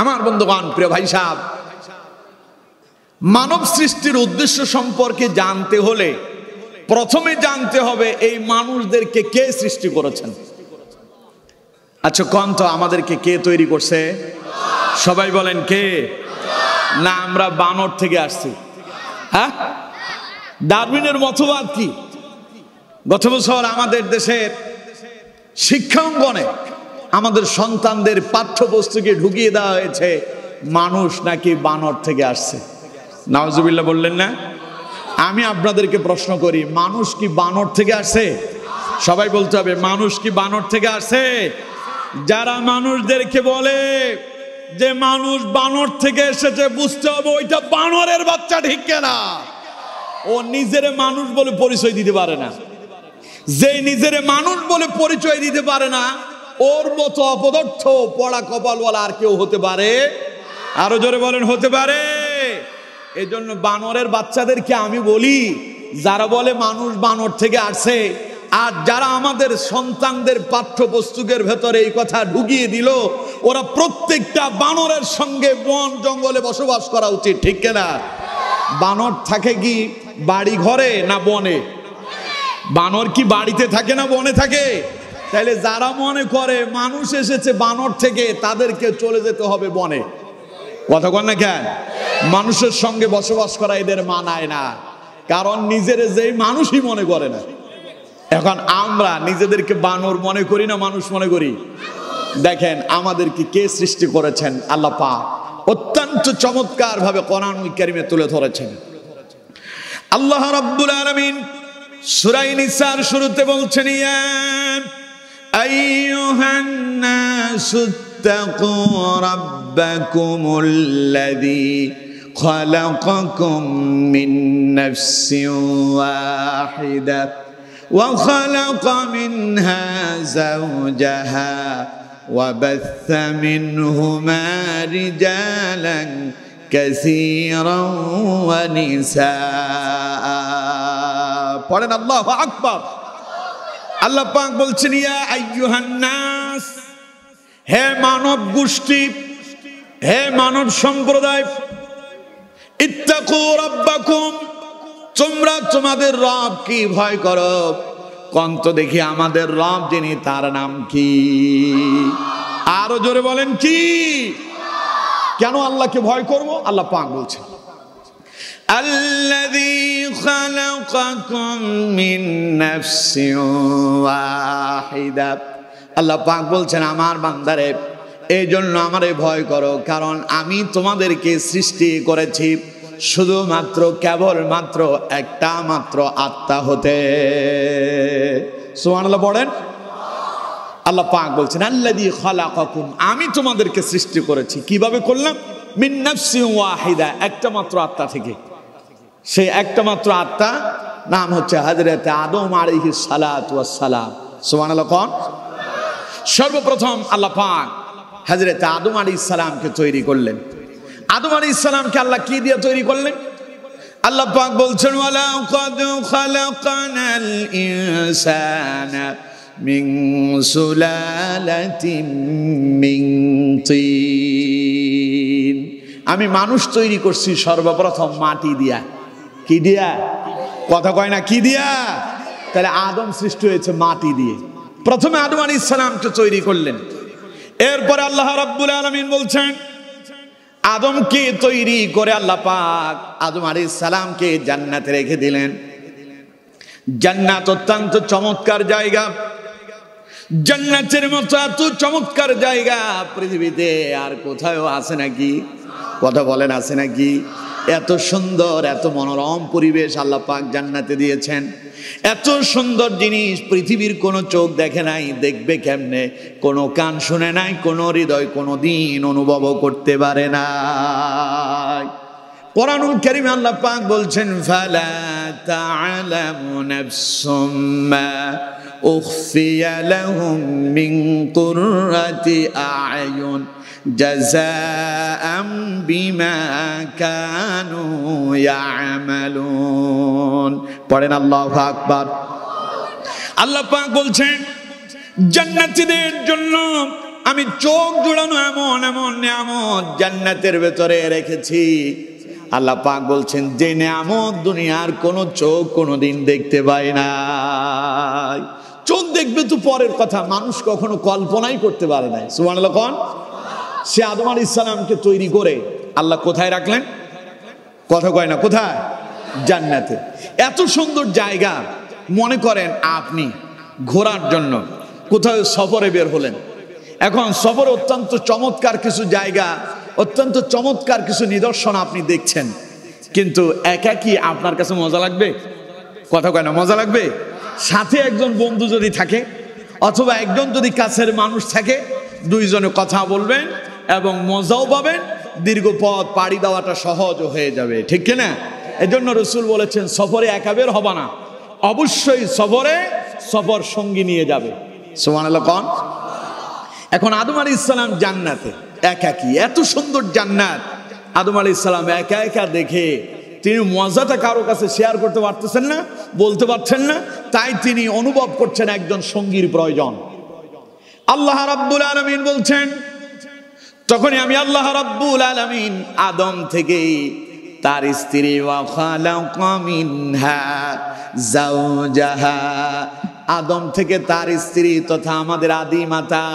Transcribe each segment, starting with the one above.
আমার বন্ধুগণ, প্রিয় ভাই সাহেব, মানব সৃষ্টির উদ্দেশ্য সম্পর্কে জানতে হলে প্রথমে জানতে হবে এই মানুষদেরকে কে সৃষ্টি করেছেন। আচ্ছা কোন তো আমাদেরকে কে তৈরি করছে? সবাই বলেন কে? না আমরা বানর থেকে আসছি? হ্যাঁ, ডারউইনের মতবাদ কি? গত বছর আমাদের দেশের শিক্ষাঙ্গনে আমাদের সন্তানদের পাঠ্যপুস্তকে ঢুকিয়ে দেওয়া হয়েছে মানুষ নাকি বানর থেকে আসছে। নাউজুবিল্লাহ বললেন না? আমি আপনাদেরকে প্রশ্ন করি, মানুষ কি বানর থেকে আসছে? সবাই বলতে হবে, মানুষ কি বানর থেকে আসছে? যারা মানুষদেরকে বলে যে মানুষ বানর থেকে এসেছে, বুঝতে হবে ওইটা বানরের বাচ্চা, ঠিক কিনা? ও নিজের মানুষ বলে পরিচয় দিতে পারে না। যে নিজের মানুষ বলে পরিচয় দিতে পারে না, ওর মতো অপদার্থ পড়া কপালওয়ালা আর কেউ হতে পারে? আরো জোরে বলেন, হতে পারে? এই জন্য বানরের বাচ্চাদেরকে আমি বলি, যারা বলে মানুষ বানর থেকে আসছে, আর যারা আমাদের সন্তানদের পাঠ্যপুস্তকের ভেতরে এই কথা ঢুকিয়ে দিল, ওরা প্রত্যেকটা বানরের সঙ্গে বন জঙ্গলে বসবাস করা উচিত, ঠিক কিনা? বানর থাকে কি বাড়ি ঘরে না বনে? বানর কি বাড়িতে থাকে না বনে থাকে? তাহলে যারা মনে করে মানুষ এসেছে বানর থেকে, তাদেরকে চলে যেতে হবে বনে। কথা কন না কেন? মানুষের সঙ্গে বসবাস করা এদের মানায় না, কারণ নিজের যেই মানুষই মনে করে না। এখন আমরা নিজেদেরকে বানর মনে করি না মানুষ মনে করি? দেখেন আমাদেরকে কে সৃষ্টি করেছেন? আল্লাহ পাক অত্যন্ত চমৎকার ভাবে কোরআনুল কারীমে তুলে ধরেছেন। আল্লাহ রাব্বুল আলামিন সূরা নিসার শুরুতে বলছেন, ইয়া আইয়ুহান নাসুত্তাকু রাব্বাকুমুল্লাযী খালাকাকুম মিন নাফসিন ওয়াহিদা ওয়া খালাকা মিনহা যাওজাহা ওয়া বাথা মিনহুমা রিজালান কাসীরান ওয়া নিসা। পড়েন আল্লাহু আকবার। আল্লাহ পাক বলছেন, ইয়া আইয়ুহান নাস, হে মানব গোষ্ঠী, হে মানব সম্প্রদায়, ইত্তাকু রাব্বাকুম, তোমরা তোমাদের রব কি ভয় করো। কন্ত দেখি আমাদের রব যিনি, তার নাম কি? আরো জোরে বলেন কি? কেন আল্লাহকে ভয় করব? আল্লাহ পাক বলছেন, আল্লাযী খালাকাকুম মিন নাফসিন ওয়াহিদা। আল্লাহ পাক বলছেন, আমার বান্দারে এই জন্য আমারে ভয় করো, কারণ আমি তোমাদেরকে সৃষ্টি করেছি শুধুমাত্র কেবলমাত্র একটা মাত্র আত্মা হতে। সুবহানাল্লাহ পড়েন। আল্লাহ পাক বলছেন, আল্লাযী খালাকাকুম, আমি তোমাদেরকে সৃষ্টি করেছি। কিভাবে করলাম? মিন নাফসিন ওয়াহিদা, একটা মাত্র আত্মা থেকে। সেই একটা মাত্র আত্মা নাম হচ্ছে হযরত আদম আলাইহিস সালাতু ওয়াস সালাম। সুবহানাল্লাহ কোন? সর্বপ্রথম আল্লাহ পাক হযরত আদম আলাইহিস সালামকে তৈরি করলেন। আদম আলাইহিস সালামকে আল্লাহ কি দিয়ে তৈরি করলেন? আল্লাহ পাক বলছেন, ওয়ালা কাদ খালাকানাল ইনসানা মিন সুলালাতিন মিন তিন। আমি মানুষ তৈরি করছি সর্বপ্রথম মাটি দিয়া। কি দিয়া? কথা কয় না, কি দিয়া? তাহলে আদম সৃষ্টি হয়েছে মাটি দিয়ে। প্রথমে আদম আলাইহিস সালামকে তৈরি করলেন। এরপরে আল্লাহ রাব্বুল আলামিন বলছেন, আদমকে তৈরি করে আল্লাহ পাক আদম আলাইহিস সালামকে জান্নাতে রেখে দিলেন। জান্নাত অত্যন্ত চমৎকার জায়গা। জান্নাতের মতো এত চমৎকার জায়গা পৃথিবীতে আর কোথাও আছে নাকি? কথা বলেন, আছে নাকি? এত সুন্দর, এত মনোরম পরিবেশ আল্লাহ পাক জান্নাতে দিয়েছেন। এত সুন্দর জিনিস পৃথিবীর কোনো চোখ দেখে নাই, দেখবে কেমনে? কোনো কান শুনে নাই, কোনো হৃদয় কোনো দিন অনুভব করতে পারে না। কোরআনুল কারীমে আল্লাহ পাক বলছেন, ফালা তা'লামু নাফসুম মা উখফিয়া লাহুম মিন কুররাতি আ'য়ুন জাযাআম বিমা কানু ইয়া'মালুন। পড়েন আল্লাহু আকবার। আল্লাহ পাক বলছেন, জান্নাতীদের জন্য আমি চোখ জুড়ানো এমন এমন নিয়ামত জান্নাতের ভেতরে রেখেছি। আল্লাহ পাক বলছেন যে নিয়ামত দুনিয়ার কোন চোখ কোনোদিন দেখতে পায় না। চোখ দেখবে তো পরের কথা, মানুষ কখনো কল্পনাই করতে পারে না। সুবহানাল্লাহ। কোন সে আদম আলাইহিস সালামকে তৈরি করে আল্লাহ কোথায় রাখলেন? কথা কয় না, কোথায়? জান্নাতে। এত সুন্দর জায়গা। মনে করেন আপনি ঘোরার জন্য কোথাও সফরে বের হলেন। এখন সফরে অত্যন্ত চমৎকার কিছু জায়গা, অত্যন্ত চমৎকার কিছু নিদর্শন আপনি দেখছেন, কিন্তু একা কি আপনার কাছে মজা লাগবে? কথা কয় না, মজা লাগবে? সাথে একজন বন্ধু যদি থাকে অথবা একজন যদি কাছের মানুষ থাকে, দুইজনে কথা বলবেন এবং মজাও পাবেন, দীর্ঘ পথ পাড়ি দেওয়াটা সহজও হয়ে যাবে, ঠিক কিনা? এজন্য রাসূল বলেছেন সফরে একা বের হবা না, অবশ্যই সফর সঙ্গী নিয়ে যাবে। সুবহানাল্লাহ। কোন এখন আদম আলাইহিস সালাম জান্নাতে একাকী, এত সুন্দর জান্নাত আদম আলাইহিস সালাম একা একা দেখে তিনি মজাটা কারো কাছে শেয়ার করতে পারতেছেন না, বলতে পারছেন না, তাই তিনি অনুভব করছেন একজন সঙ্গীর প্রয়োজন। আল্লাহ রাব্বুল আলামিন বলছেন, তখনই আমি আল্লাহ রাব্বুল আলামিন আদম থেকে তার স্ত্রী ওয়া খালাকা মিনহা যাওজাহা, আদম থেকে তার স্ত্রী তথা আমাদের আদি মাতা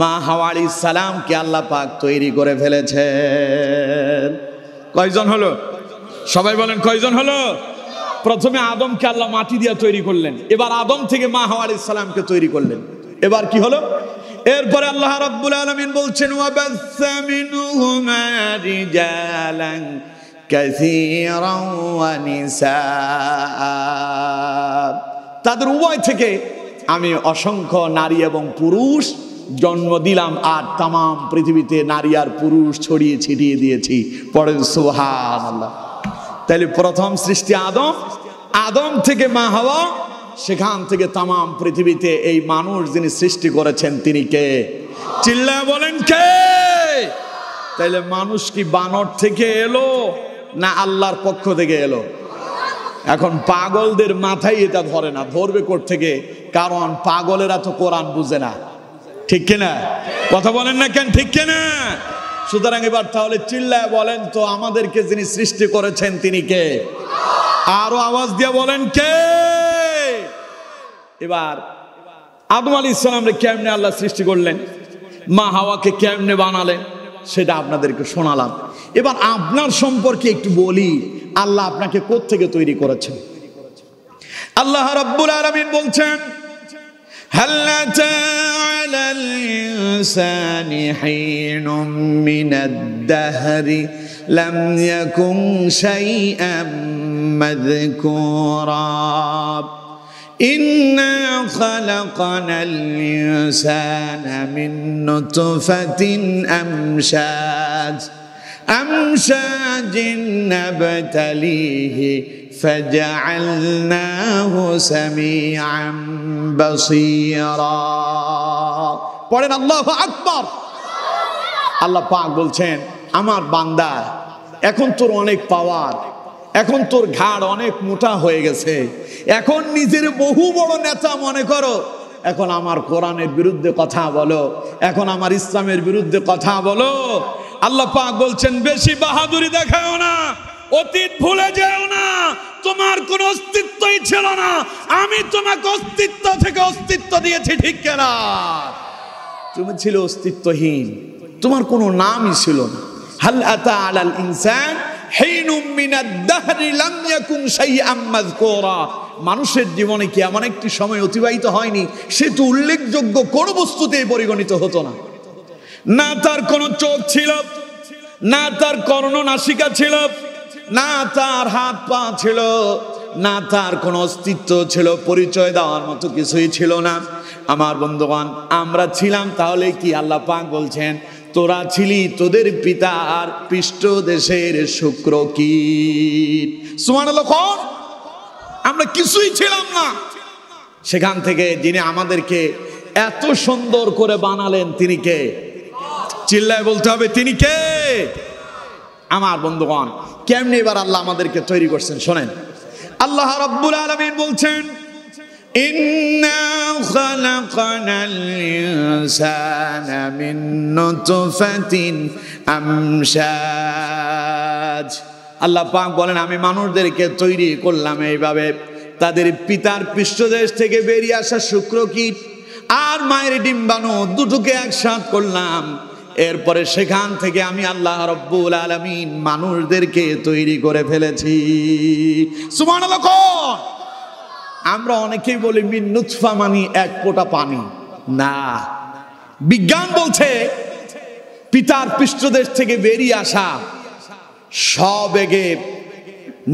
মা হাওয়া আলাইহিস সালামকে আল্লাহ পাক তৈরি করে ফেলেছেন। কয়জন হলো? সবাই বলেন কয়জন হলো? প্রথমে আদমকে আল্লাহ মাটি দিয়ে তৈরি করলেন, এবার আদম থেকে মা হাওয়া আলাইহিস সালামকে তৈরি করলেন। এবার কি হলো? এরপরে আল্লাহ রাব্বুল আলামিন বলছেন ওয়াবাসসা মিনহুমা রিজালান কাসীরান ওয়া নিসা, তাদের উভয় থেকে আমি অসংখ্য নারী এবং পুরুষ জন্ম দিলাম, আর তাম পৃথিবীতে নারী আর পুরুষ ছড়িয়ে ছিটিয়ে দিয়েছি। পড়েন সুবহানাল্লাহ। তাহলে প্রথম সৃষ্টি আদম, আদম থেকে মা হাওয়া, সেখান থেকে তাম পৃথিবীতে এই মানুষ যিনি সৃষ্টি করেছেন তিনি কে? চিল্লায় বলেন কে? তাইলে মানুষ কি বানর থেকে এলো না আল্লাহর পক্ষ থেকে এলো? এখন পাগলদের মাথায় এটা ধরে না, ধরবে কোথ থেকে? কারণ পাগলেরা তো কোরআন বুঝে না, ঠিক কিনা? কথা বলেন না কেন, ঠিক কিনা? সুতরাং এবার তাহলে চিল্লায় বলেন তো আমাদেরকে যিনি সৃষ্টি করেছেন তিনি কে? আরো আওয়াজ দিয়ে বলেন কে? এবার আদম আলাইহিস সালামকে কেমনে আল্লাহ সৃষ্টি করলেন, মা হাওয়াকে কেমনে বানালেন, সেটা আপনাদেরকে শোনালাম। এবার আপনার সম্পর্কে একটু বলি, আল্লাহ আপনাকে কোত্থেকে তৈরি করেছেন। আল্লাহ রাব্বুল আলামিন বলছেন হাল আতা আলাল ইনসানি হিনুম মিনাদ দাহরি লাম ইয়াকুন শাইআম মাযকুরা ইন্না খালাকনাল ইনসানা মিন নুতফাতিন আমশাজিন নাবতালিহি ফাজআলনাহু সামিআন বাসীরা। পড়েন আল্লাহু আকবার। আল্লাহ পাক বলছেন আমার বান্দা, এখন তোর অনেক পাওয়ার, এখন তোর ঘাড় অনেক মোটা হয়ে গেছে, এখন নিজের বহু বড় নেতা মনে করো, এখন আমার কোরআনের বিরুদ্ধে কথা বলো, এখন আমার ইসলামের বিরুদ্ধে কথা বলো। আল্লাহ পাক বলছেন বেশি বাহাদুরি দেখাও না, অতীত ভুলে যেও না, তোমার কোনো অস্তিত্বই ছিল না, আমি তোমাকে অস্তিত্ব থেকে অস্তিত্ব দিয়েছি, ঠিক কিনা? তুমি ছিল অস্তিত্বহীন, তোমার কোনো নামই ছিল না। হাল আতা আলাল ইনসান হিনুম মিনাদ দাহরি লাম ইয়াকুন শাইআম মাযকুরা, মানুষের জীবনে কি এমন একটি সময় অতিবাহিত হয়নি সে তো উল্লেখযোগ্য কোন বস্তুতেই পরিগণিত হতো না। না তার কোনো চোখ ছিল, না তার কর্ণ নাসিকা ছিল, না তার হাত পা ছিল, না তার কোনো অস্তিত্ব ছিল, পরিচয় দেওয়ার মতো কিছুই ছিল না। আমার বন্ধুগণ, আমরা ছিলাম তাহলে কি? আল্লাহ পাক বলছেন তোরা ছিলি তোদের পিতার পৃষ্ঠদেশের শুক্রকীট। সুবহানাল্লাহ। আমরা কিছুই ছিলাম না, সেখান থেকে যিনি আমাদেরকে এত সুন্দর করে বানালেন তিনি কে? চিল্লায় বলতে হবে তিনি কে? আমার বন্ধুগণ, কেমনে এবার আল্লাহ আমাদেরকে তৈরি করছেন শোনেন। আল্লাহ রাব্বুল আলামিন বলছেন ইন্না খালাকনাল ইনসানা মিন নুতফাতিন আমশাজ। আল্লাহ পাক বলেন আমি মানুষদেরকে তৈরি করলাম এইভাবে, তাদের পিতার পৃষ্ঠদেশ থেকে বেরিয়ে আসা শুক্রকীট আর মায়ের ডিম্বাণু দুটোকে একসাথ করলাম। এরপরে সেখান থেকে আমি আল্লাহ রব্বুল আলামিন মানুষদেরকে তৈরি করে ফেলেছি। সুবহানাল্লাহ। আমরা অনেকেই বলি মিন নুতফা মানে এক ফোঁটা পানি, না, বিজ্ঞান বলছে পিতার পৃষ্ঠদেশ থেকে বেরিয়ে আসা সবেগে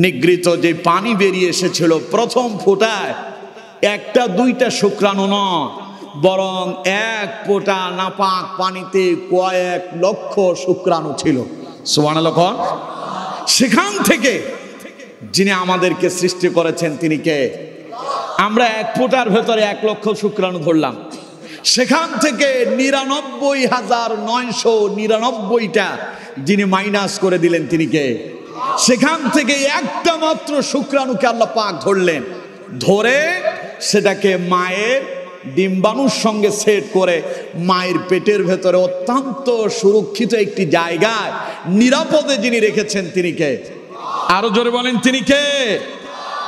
নিগৃহীত যে পানি বেরিয়ে এসেছিল প্রথম ফোঁটায় একটা দুইটা শুক্রাণু নয়, বরং এক ফোঁটা নাপাক পানিতে কয়েক লক্ষ শুক্রাণু ছিল। সুবহানাল্লাহ। সেখান থেকে যিনি আমাদেরকে সৃষ্টি করেছেন তিনি কে? আমরা এক ফোঁটার ভেতরে 1 লক্ষ শুক্রাণু ধরলাম, সেখান থেকে 99,999টা যিনি মাইনাস করে দিলেন তিনি কে? সেখান থেকে একটা মাত্র শুক্রাণুকে আল্লাহ পাক ধরলেন, ধরে সেটাকে মায়ের ডিম্বাণুর সঙ্গে সেট করে মায়ের পেটের ভেতরে অত্যন্ত সুরক্ষিত একটি জায়গায় নিরাপদে যিনি রেখেছেন তিনি কে? আরো জোরে বলেন তিনি কে?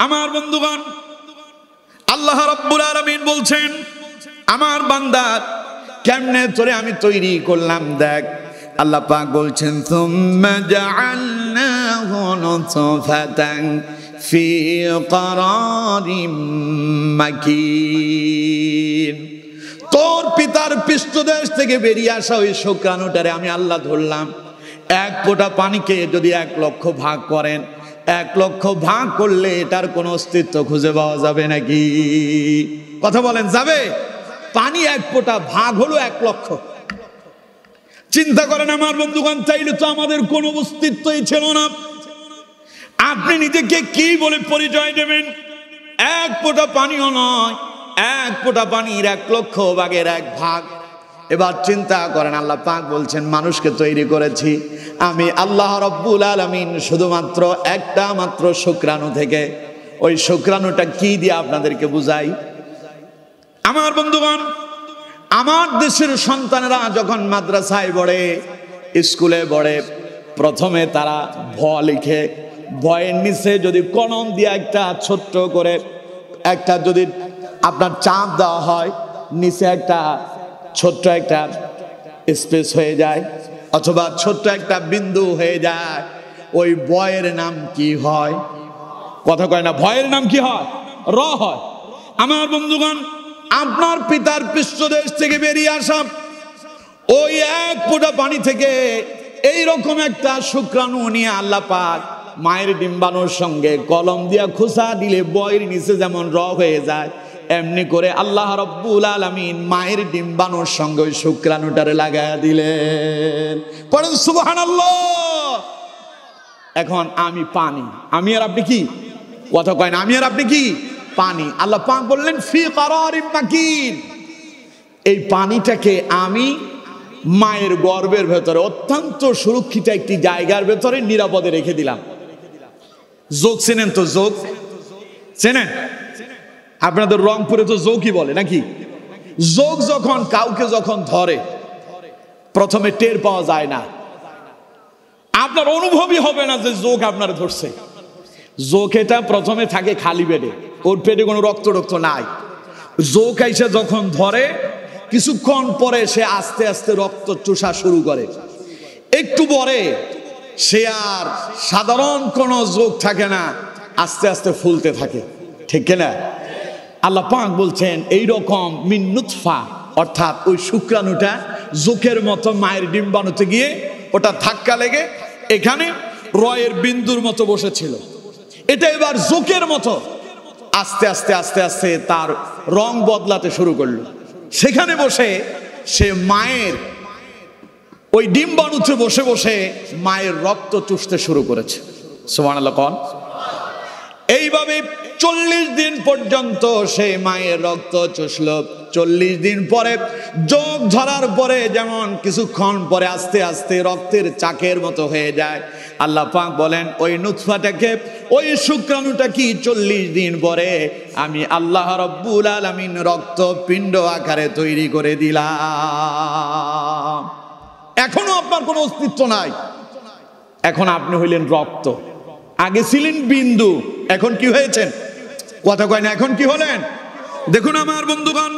আমার বন্ধুগণ, আল্লাহ রাব্বুল আলামিন বলছেন আমার বান্দা কেমনে তোরে আমি তৈরি করলাম দেখ। আল্লাহ পাক বলছেন সুম্মা জাআলনাহু নুতফাতান ফি ক্বারারিম মাকিন। তোর পিতার পৃষ্ঠদেশ থেকে বেরিয়ে আসা ওই শুক্রাণুটারে আমি আল্লাহ ধরলাম। এক ফোঁটা পানিকে যদি 1 লক্ষ ভাগ করেন, 1 লক্ষ ভাগ করলে এটার কোনো অস্তিত্ব খুঁজে পাওয়া যাবে নাকি? কথা বলেন, যাবে? পানি 1 ফোঁটা ভাগ হলো 1 লক্ষ। চিন্তা করেন আমার বন্ধুগণ, চাইলে তো আমাদের কোনো অস্তিত্বই ছিল না। আপনি নিজেকে কি বলে পরিচয় দেবেন? 1 ফোঁটা পানিও নয়, 1 ফোঁটা পানির 1 লক্ষ ভাগের 1 ভাগ। এবার চিন্তা করেন, আল্লাহ পাক বলছেন মানুষকে তৈরি করেছি আমি আল্লাহ রব্বুল আলামিন শুধুমাত্র একটা মাত্র শুক্রাণু থেকে। ওই শুক্রাণুটা কি দিয়ে আপনাদেরকে বুঝাই? আমার বন্ধুগণ, আমার দেশের সন্তানেরা যখন মাদ্রাসায় পড়ে, স্কুলে পড়ে, প্রথমে তারা ভ লিখে, ভয়ের নিচে যদি কলম দিয়ে একটা ছোট্ট করে একটা যদি আপনার চাপ দেওয়া হয়, নিচে একটা ছোট্ট একটা স্পেস হয়ে যায় অথবা ছোট্ট একটা বিন্দু হয়ে যায়, ওই বয়ের নাম কি হয়? কথা কয় না, ভয়ের নাম কি হয়? র হয়। আমার বন্ধুগণ, আপনার পিতার পৃষ্ঠদেশ থেকে বেরিয়ে আসা ওই 1 ফোঁটা পানি থেকে এইরকম একটা শুক্রাণু নিয়ে আল্লাহ পাক মায়ের ডিম্বাণুর সঙ্গে কলম দিয়া খোসা দিলে বয়ের নিচে যেমন র হয়ে যায়, এমনি করে আল্লাহ রব্বুল আলামিন মায়ের ডিম্বাণুর সঙ্গে ওই শুক্রাণুটারে লাগায়া দিলেন। পড়েন সুবহানাল্লাহ। এখন আমি পানি, আমি আর আপনি কি? কথা কয় না, আমি আর আপনি কি? পানি। আল্লাহ পাক বললেন ফি ক্বারারিম মাকিন। এই পানিটাকে আমি মায়ের গর্ভের ভেতরে অত্যন্ত সুরক্ষিত একটি জায়গার ভেতরে নিরাপদে রেখে দিলাম। যোগ চেনেন তো? যোগ চেনেন? আপনাদের রংপুরে তো যোগই বলে নাকি? যোগ যখন কাউকে যখন ধরে প্রথমে টের পাওয়া যায় না, আপনার অনুভবই হবে না যে যোগ আপনার ধরছে। যোগ এটা প্রথমে থাকে খালি পেটে, ওর পেটে কোনো রক্ত নাই। যোগ আইসে যখন ধরে কিছুক্ষণ পরে সে আস্তে আস্তে রক্ত চোষা শুরু করে, একটু পরে সে আর সাধারণ কোনো যোগ থাকে না, আস্তে আস্তে ফুলতে থাকে, ঠিক কিনা? আল্লাহ পাক বলছেন এইরকম মিন নুতফা, অর্থাৎ ওই শুক্রাণুটা যোগের মতো মায়ের ডিম্বাণুতে গিয়ে ওটা ধাক্কা লেগে এখানে রয়ের বিন্দুর মতো বসেছিল, এটা এবার যোগের মতো আস্তে আস্তে আস্তে আস্তে তার রং বদলাতে শুরু করলো। সেখানে বসে সে মায়ের ওই ডিম্বাণুতে বসে বসে মায়ের রক্ত চুষতে শুরু করেছে। সুবহানাল্লাহ। কোন এইভাবে 40 দিন পর্যন্ত সেই মায়ের রক্ত চুষল। 40 দিন পরে যোগ ধরার পরে যেমন কিছুক্ষণ পরে আস্তে আস্তে রক্তের চাকের মতো হয়ে যায়, আল্লাহ পাক বলেন ওই নুতফাটাকে, ওই শুক্রাণুটা কি 40 দিন পরে আমি আল্লাহ রাব্বুল আলামিন রক্ত পিণ্ড আকারে তৈরি করে দিলাম। এখনো আপনার কোনো অস্তিত্ব নাই, এখন আপনি হইলেন রক্ত। আগে ছিলেন বিন্দু, এখন কি হয়েছেন? কথা কয় না, এখন কি হলেন? দেখুন আমার বন্ধুগণ,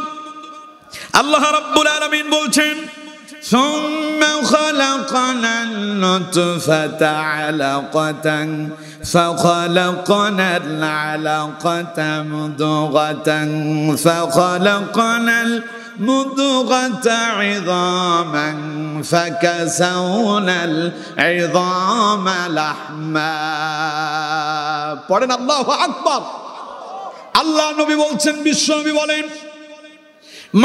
আল্লাহ রাব্বুল আলামিন বলছেন সুম্মা খালাকানাল নুতফাতা আলাকাতান ফাখালাকানাল আলাকাতা মুদগাতান ফাখালাকানাল মুদগাতা ইযামান ফাকাসাওনাল ইযামা লাহমা। পড়েন আল্লাহু আকবার। আল্লাহ নবী বলছেন, বিশ্ব নবী বলেন,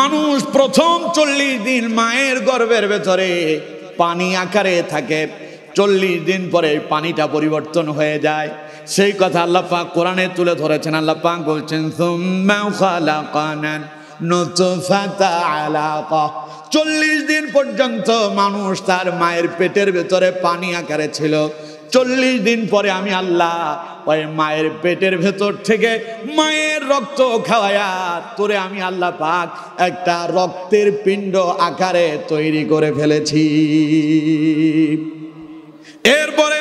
মানুষ প্রথম 40 দিন মায়ের গর্ভের ভেতরে পানি আকারে থাকে, 40 দিন পরে পানিটা পরিবর্তন হয়ে যায়। সেই কথা আল্লাহ পাক কোরআনে তুলে ধরেছেন। আল্লাহ পাক বলছেন সুম্মা খালাকানান নুতফাতা আলাকা। 40 দিন পর্যন্ত মানুষ তার মায়ের পেটের ভেতরে পানি আকারে ছিল। 40 দিন পরে আমি আল্লাহ ওই মায়ের পেটের ভেতর থেকে মায়ের রক্ত খাওয়ায়া তোরে আমি আল্লাহ পাক একটা রক্তের পিণ্ড আকারে তৈরি করে ফেলেছি। এরপরে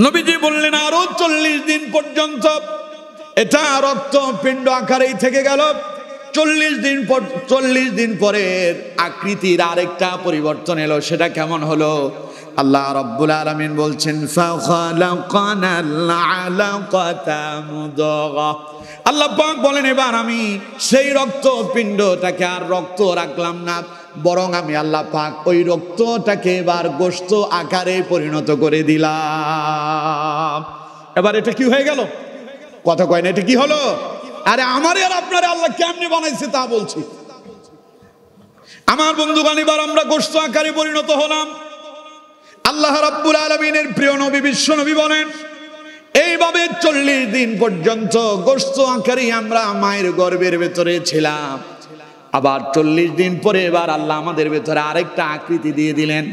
নবীজি বললেন আরো 40 দিন পর্যন্ত এটা রক্ত পিণ্ড আকারেই থেকে গেল। 40 দিন পরে আকৃতির আরেকটা পরিবর্তন এলো। সেটা কেমন হলো? আল্লাহ রাব্বুল আলামিন বলছেন ফাখালাকানাল আলাকাতা মুদগা। আল্লাহ পাক বলেন এবার আমি সেই রক্ত পিণ্ডটাকে আর রক্ত রাখলাম না, বরং আমি আল্লাহ পাক ওই রক্তটাকে এবার গোশত আকারে পরিণত করে দিলাম। এবার এটা কি হয়ে গেল? কথা কয় না, এটা কি হলো? আরে আমারে আর আপনারে আল্লাহ কেমনে বানাইছে তা বলছি। আমার বন্ধুগণ, এবার আমরা গোশত আকারে পরিণত হলাম। আল্লাহ রাব্বুল আলামিনের প্রিয় নবী বিশ্ব নবী বলেন এইভাবে 40 দিন পর্যন্ত গোশত আকারে আমরা মায়ের গর্ভের ভেতরে ছিলাম। আবার 40 দিন পরে এবার আল্লাহ আমাদের ভেতরে আরেকটা আকৃতি দিয়ে দিলেন।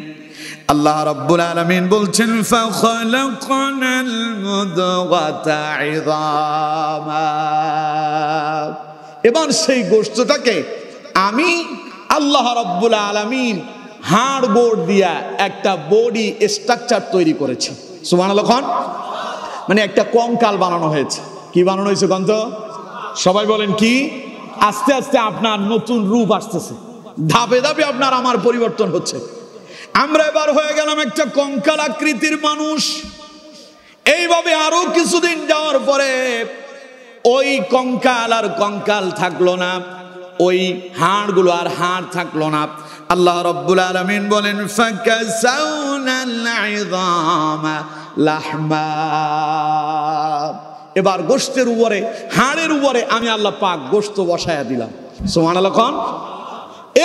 আল্লাহ রাব্বুল আলামিন বলছেন ফাখালাকানাল মুদগাতা ইযামা। এবার সেই গোশতটাকে আমি আল্লাহ রাব্বুল আলামিন হাড় গোড় দিয়া একটা বডি স্ট্রাকচার তৈরি করেছি। সুবহানাল্লাহ। মানে একটা কঙ্কাল বানানো হয়েছে। কি বানানো হয়েছে কন্ত? সবাই বলেন কি? আস্তে আস্তে আপনার নতুন রূপ আসতেছে, ধাপে ধাপে আপনার আমার পরিবর্তন হচ্ছে। আমরা এবার হয়ে গেলাম একটা কঙ্কাল আকৃতির মানুষ। এইভাবে আরো কিছুদিন যাওয়ার পরে ওই কঙ্কাল আর কঙ্কাল থাকলো না, ওই হাড়গুলো আর হাড় থাকলো না। আল্লাহ রাব্বুল আলামিন বলেন ফাকাসাউনাল ইযামা লাহমা। এবার গোশতের উপরে, হাড়ের উপরে আমি আল্লাহ পাক গোশত বসায়া দিলাম। সুবহানাল্লাহ।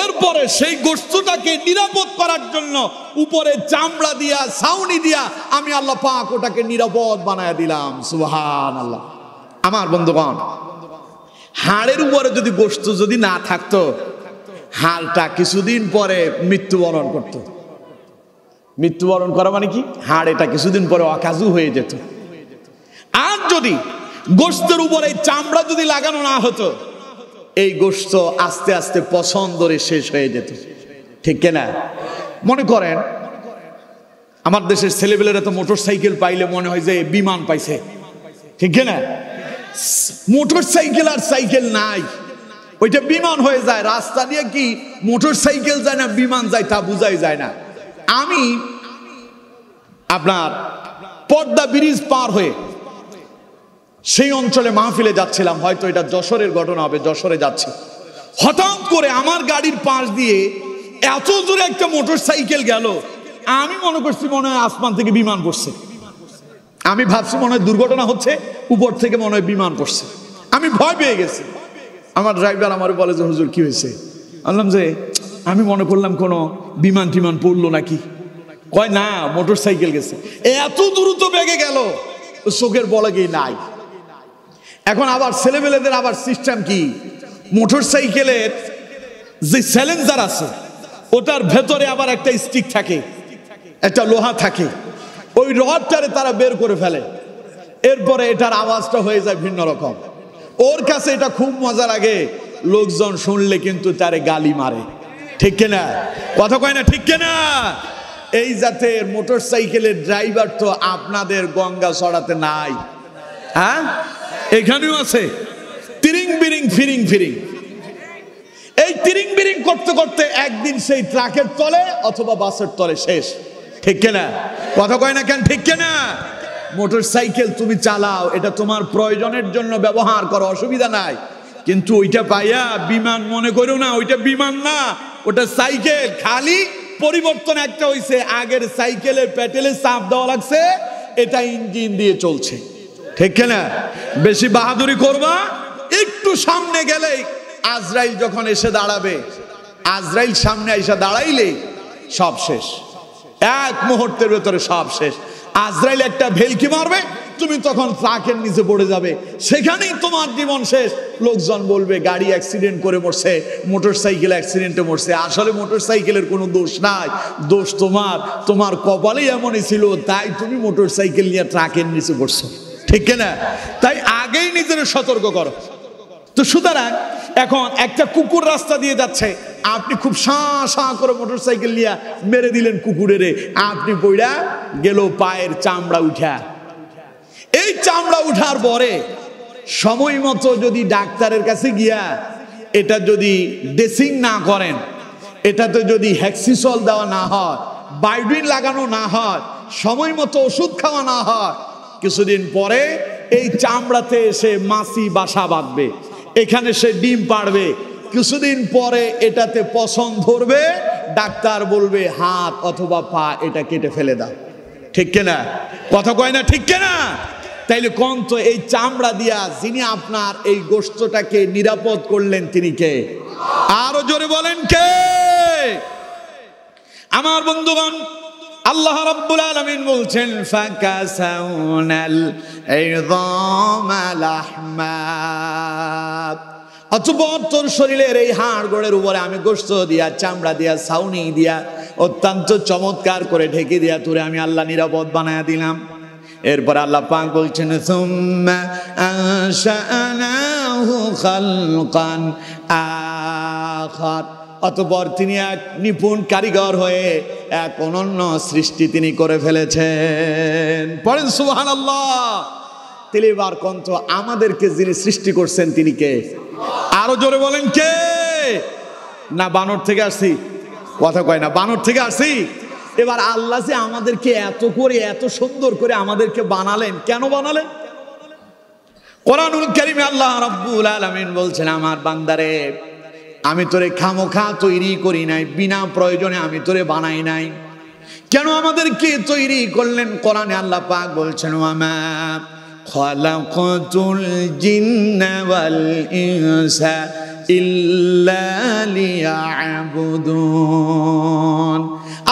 এরপরে সেই গোশতটাকে নিরাপদ করার জন্য উপরে চামড়া দিয়া, ছাউনি দিয়া আমি আল্লাহ পাক ওটাকে নিরাপদ বানায়া দিলাম। সুবহানাল্লাহ। আমার বন্ধুগণ, হাড়ের উপরে যদি গোশত যদি না থাকতো, হাড়টা কিছুদিন পরে মৃত্যুবরণ করত। মৃত্যুবরণ করা মানে কি? হাড় এটা কিছুদিন পরে অকাজু হয়ে যেত। আর যদি গোশতের উপরে চামড়া যদি লাগানো না হতো, এই গোশত আস্তে আস্তে পচন ধরে শেষ হয়ে যেত। ঠিক কিনা? মনে করেন আমার দেশের ছেলেবেলেরা তো মোটর সাইকেল পাইলে মনে হয় যে বিমান পাইছে। ঠিক কিনা? মোটর সাইকেল আর সাইকেল নাই, ওইটা বিমান হয়ে যায়। রাস্তা দিয়ে কি মোটর সাইকেল যায় না বিমান যায় তা বুঝাই যায় না। আমি আপনার পদ্মা ব্রিজ পার হয়ে সেই অঞ্চলে মাহফিলে যাচ্ছিলাম, হয়তো এটা যশোরের ঘটনা হবে, যশোরে যাচ্ছি। হঠাৎ করে আমার গাড়ির পাশ দিয়ে এত জোরে একটা মোটর সাইকেল গেল, আমি মনে করছি মনে হয় আসমান থেকে বিমান পড়ছে। আমি ভাবছি মনে হয় দুর্ঘটনা হচ্ছে, উপর থেকে মনে হয় বিমান পড়ছে। আমি ভয় পেয়ে গেছি। আমার ড্রাইভার আমার বলে যে হুজুর কি হয়েছে? বললাম যে আমি মনে করলাম কোনো বিমান টিমান পড়লো নাকি। কয় না, মোটর সাইকেল গেছে। এত দ্রুত বেগে গেল, চোখের বলগেই নাই। এখন আবার ছেলেমেয়েদের আবার সিস্টেম কি, মোটর সাইকেলের যে চ্যালেঞ্জার আছে ওটার ভেতরে আবার একটা স্টিক থাকে, একটা লোহা থাকে, ওই রডটারে তারা বের করে ফেলে, এরপরে এটার আওয়াজটা হয়ে যায় ভিন্ন রকম। ওর কাছে এটা খুব মজা লাগে, লোকজন শুনলে কিন্তু তারে গালি মারে, ঠিক কিনা? কথা কয় না, ঠিক কিনা? এই জাতের মোটর সাইকেলের ড্রাইভার তো আপনাদের গঙ্গা চড়াতে নাই, হ্যাঁ? এখানেও আছে তিরিং বিরিং ফিরিং ফিরিং। এই তিরিং বিরিং করতে করতে একদিন সেই ট্রাকের তলে অথবা বাসের তলে শেষ, ঠিক কিনা? কথা কয় না কেন, ঠিক কিনা? মোটর সাইকেল তুমি চালাও, এটা তোমার প্রয়োজনের জন্য ব্যবহার করো, অসুবিধা নাই, কিন্তু ওইটা পাইয়া বিমান মনে করো না, ওইটা বিমান না, ওটা সাইকেল। খালি পরিবর্তন একটা হইছে, আগের সাইকেলের প্যাডেলে চাপ দেওয়া লাগছে, এটা ইঞ্জিন দিয়ে চলছে, ঠিক কিনা? বেশি বাহাদুরি করবা, একটু সামনে গেলেই আজরাইল যখন এসে দাঁড়াবে, আজরাইল সামনে এসে দাঁড়াইলে সব শেষ, এক মুহূর্তের ভেতরে সব শেষ। আজরাইল একটা ভেলকি মারবে, তুমি তখন ট্রাকের নিচে পড়ে যাবে, সেখানেই তোমার জীবন শেষ। লোকজন বলবে গাড়ি অ্যাক্সিডেন্ট করে মরছে, মোটর সাইকেল অ্যাক্সিডেন্টে মরছে। আসলে মোটর সাইকেলের কোনো দোষ নাই, দোষ তোমার, তোমার কপালেই এমনই ছিল, তাই তুমি মোটর সাইকেল নিয়ে ট্রাকের নিচে পড়ছো, ঠিক কিনা? তাই আগেই নিজের সতর্ক করো। তো সুতরাং এখন একটা কুকুর রাস্তা দিয়ে যাচ্ছে, আপনি খুব শাঁ শাঁ করে মোটর সাইকেল নিয়ে মেরে দিলেন কুকুরের, আপনি পইড়া গেল পায়ের চামড়া উঠা। এই চামড়া উঠার পরে সময় মতো যদি ডাক্তারের কাছে গিয়া এটা যদি ড্রেসিং না করেন, এটাতে যদি হ্যাক্সিসল দেওয়া না হয়, বায়োডিন লাগানো না হয়, সময় মতো ওষুধ খাওয়া না হয়, কিছুদিন পরে এই চামড়াতে এসে মাছি বাসা বাঁধবে, এখানে সে ডিম পাড়বে, কিছুদিন পরে এটাতে পছন্দ ধরবে, ডাক্তার বলবে হাত অথবা পা এটা কেটে ফেলে দাও, ঠিক কিনা? কথা কয় না, ঠিক কিনা? তাইলে কোন তো এই চামড়া দিয়া যিনি আপনার এই গোশতটাকে নিরাপদ করলেন তিনি কে? আরো জোরে বলেন কে? আমার বন্ধুগণ, আল্লাহ রাব্বুল আলামিন বলছেন ফাকাসাউনাল ইযামা লাহমা, অতঃপর তোর শরীরের এই হাড় গোড়ের উপরে আমি গোশত দিয়া, চামড়া দিয়া, ছাউনি দিয়া, অত্যন্ত চমৎকার করে ঢেকে দিয়া তোরে আমি আল্লাহ নিরাপদ বানায়া দিলাম। এরপর আল্লাহ পাক বলছেন সুম্মা আনশানাহু খালকান আখার, অতঃপর তিনি এক নিপুণ কারিগর হয়ে এক অনন্য সৃষ্টি তিনি করে ফেলেছেন। পড়েন সুবহানাল্লাহ। তেলিবার কণ্ঠ, আমাদেরকে যিনি সৃষ্টি করছেন তিনি কে? আরো জোরে বলেন কে? না বানর থেকে আসছি? কথা কয় না, বানর থেকে আসি? এবার আল্লাহ যে আমাদেরকে এত করে এত সুন্দর করে আমাদেরকে বানালেন, কেন বানালেন? কোরআনুল কারীমে আল্লাহ রাব্বুল আলামিন বলছেন, আমার বান্দারে আমি তোরে খামোখা তৈরি করি নাই, বিনা প্রয়োজনে আমি তোরে বানাই নাই। কেন আমাদেরকে তৈরি করলেন? কোরআনে আল্লাহ পাক বলছেন ওয়ামা খালাকাতুল জিন্না ওয়াল ইনসা ইল্লা লিয়াবুদুন।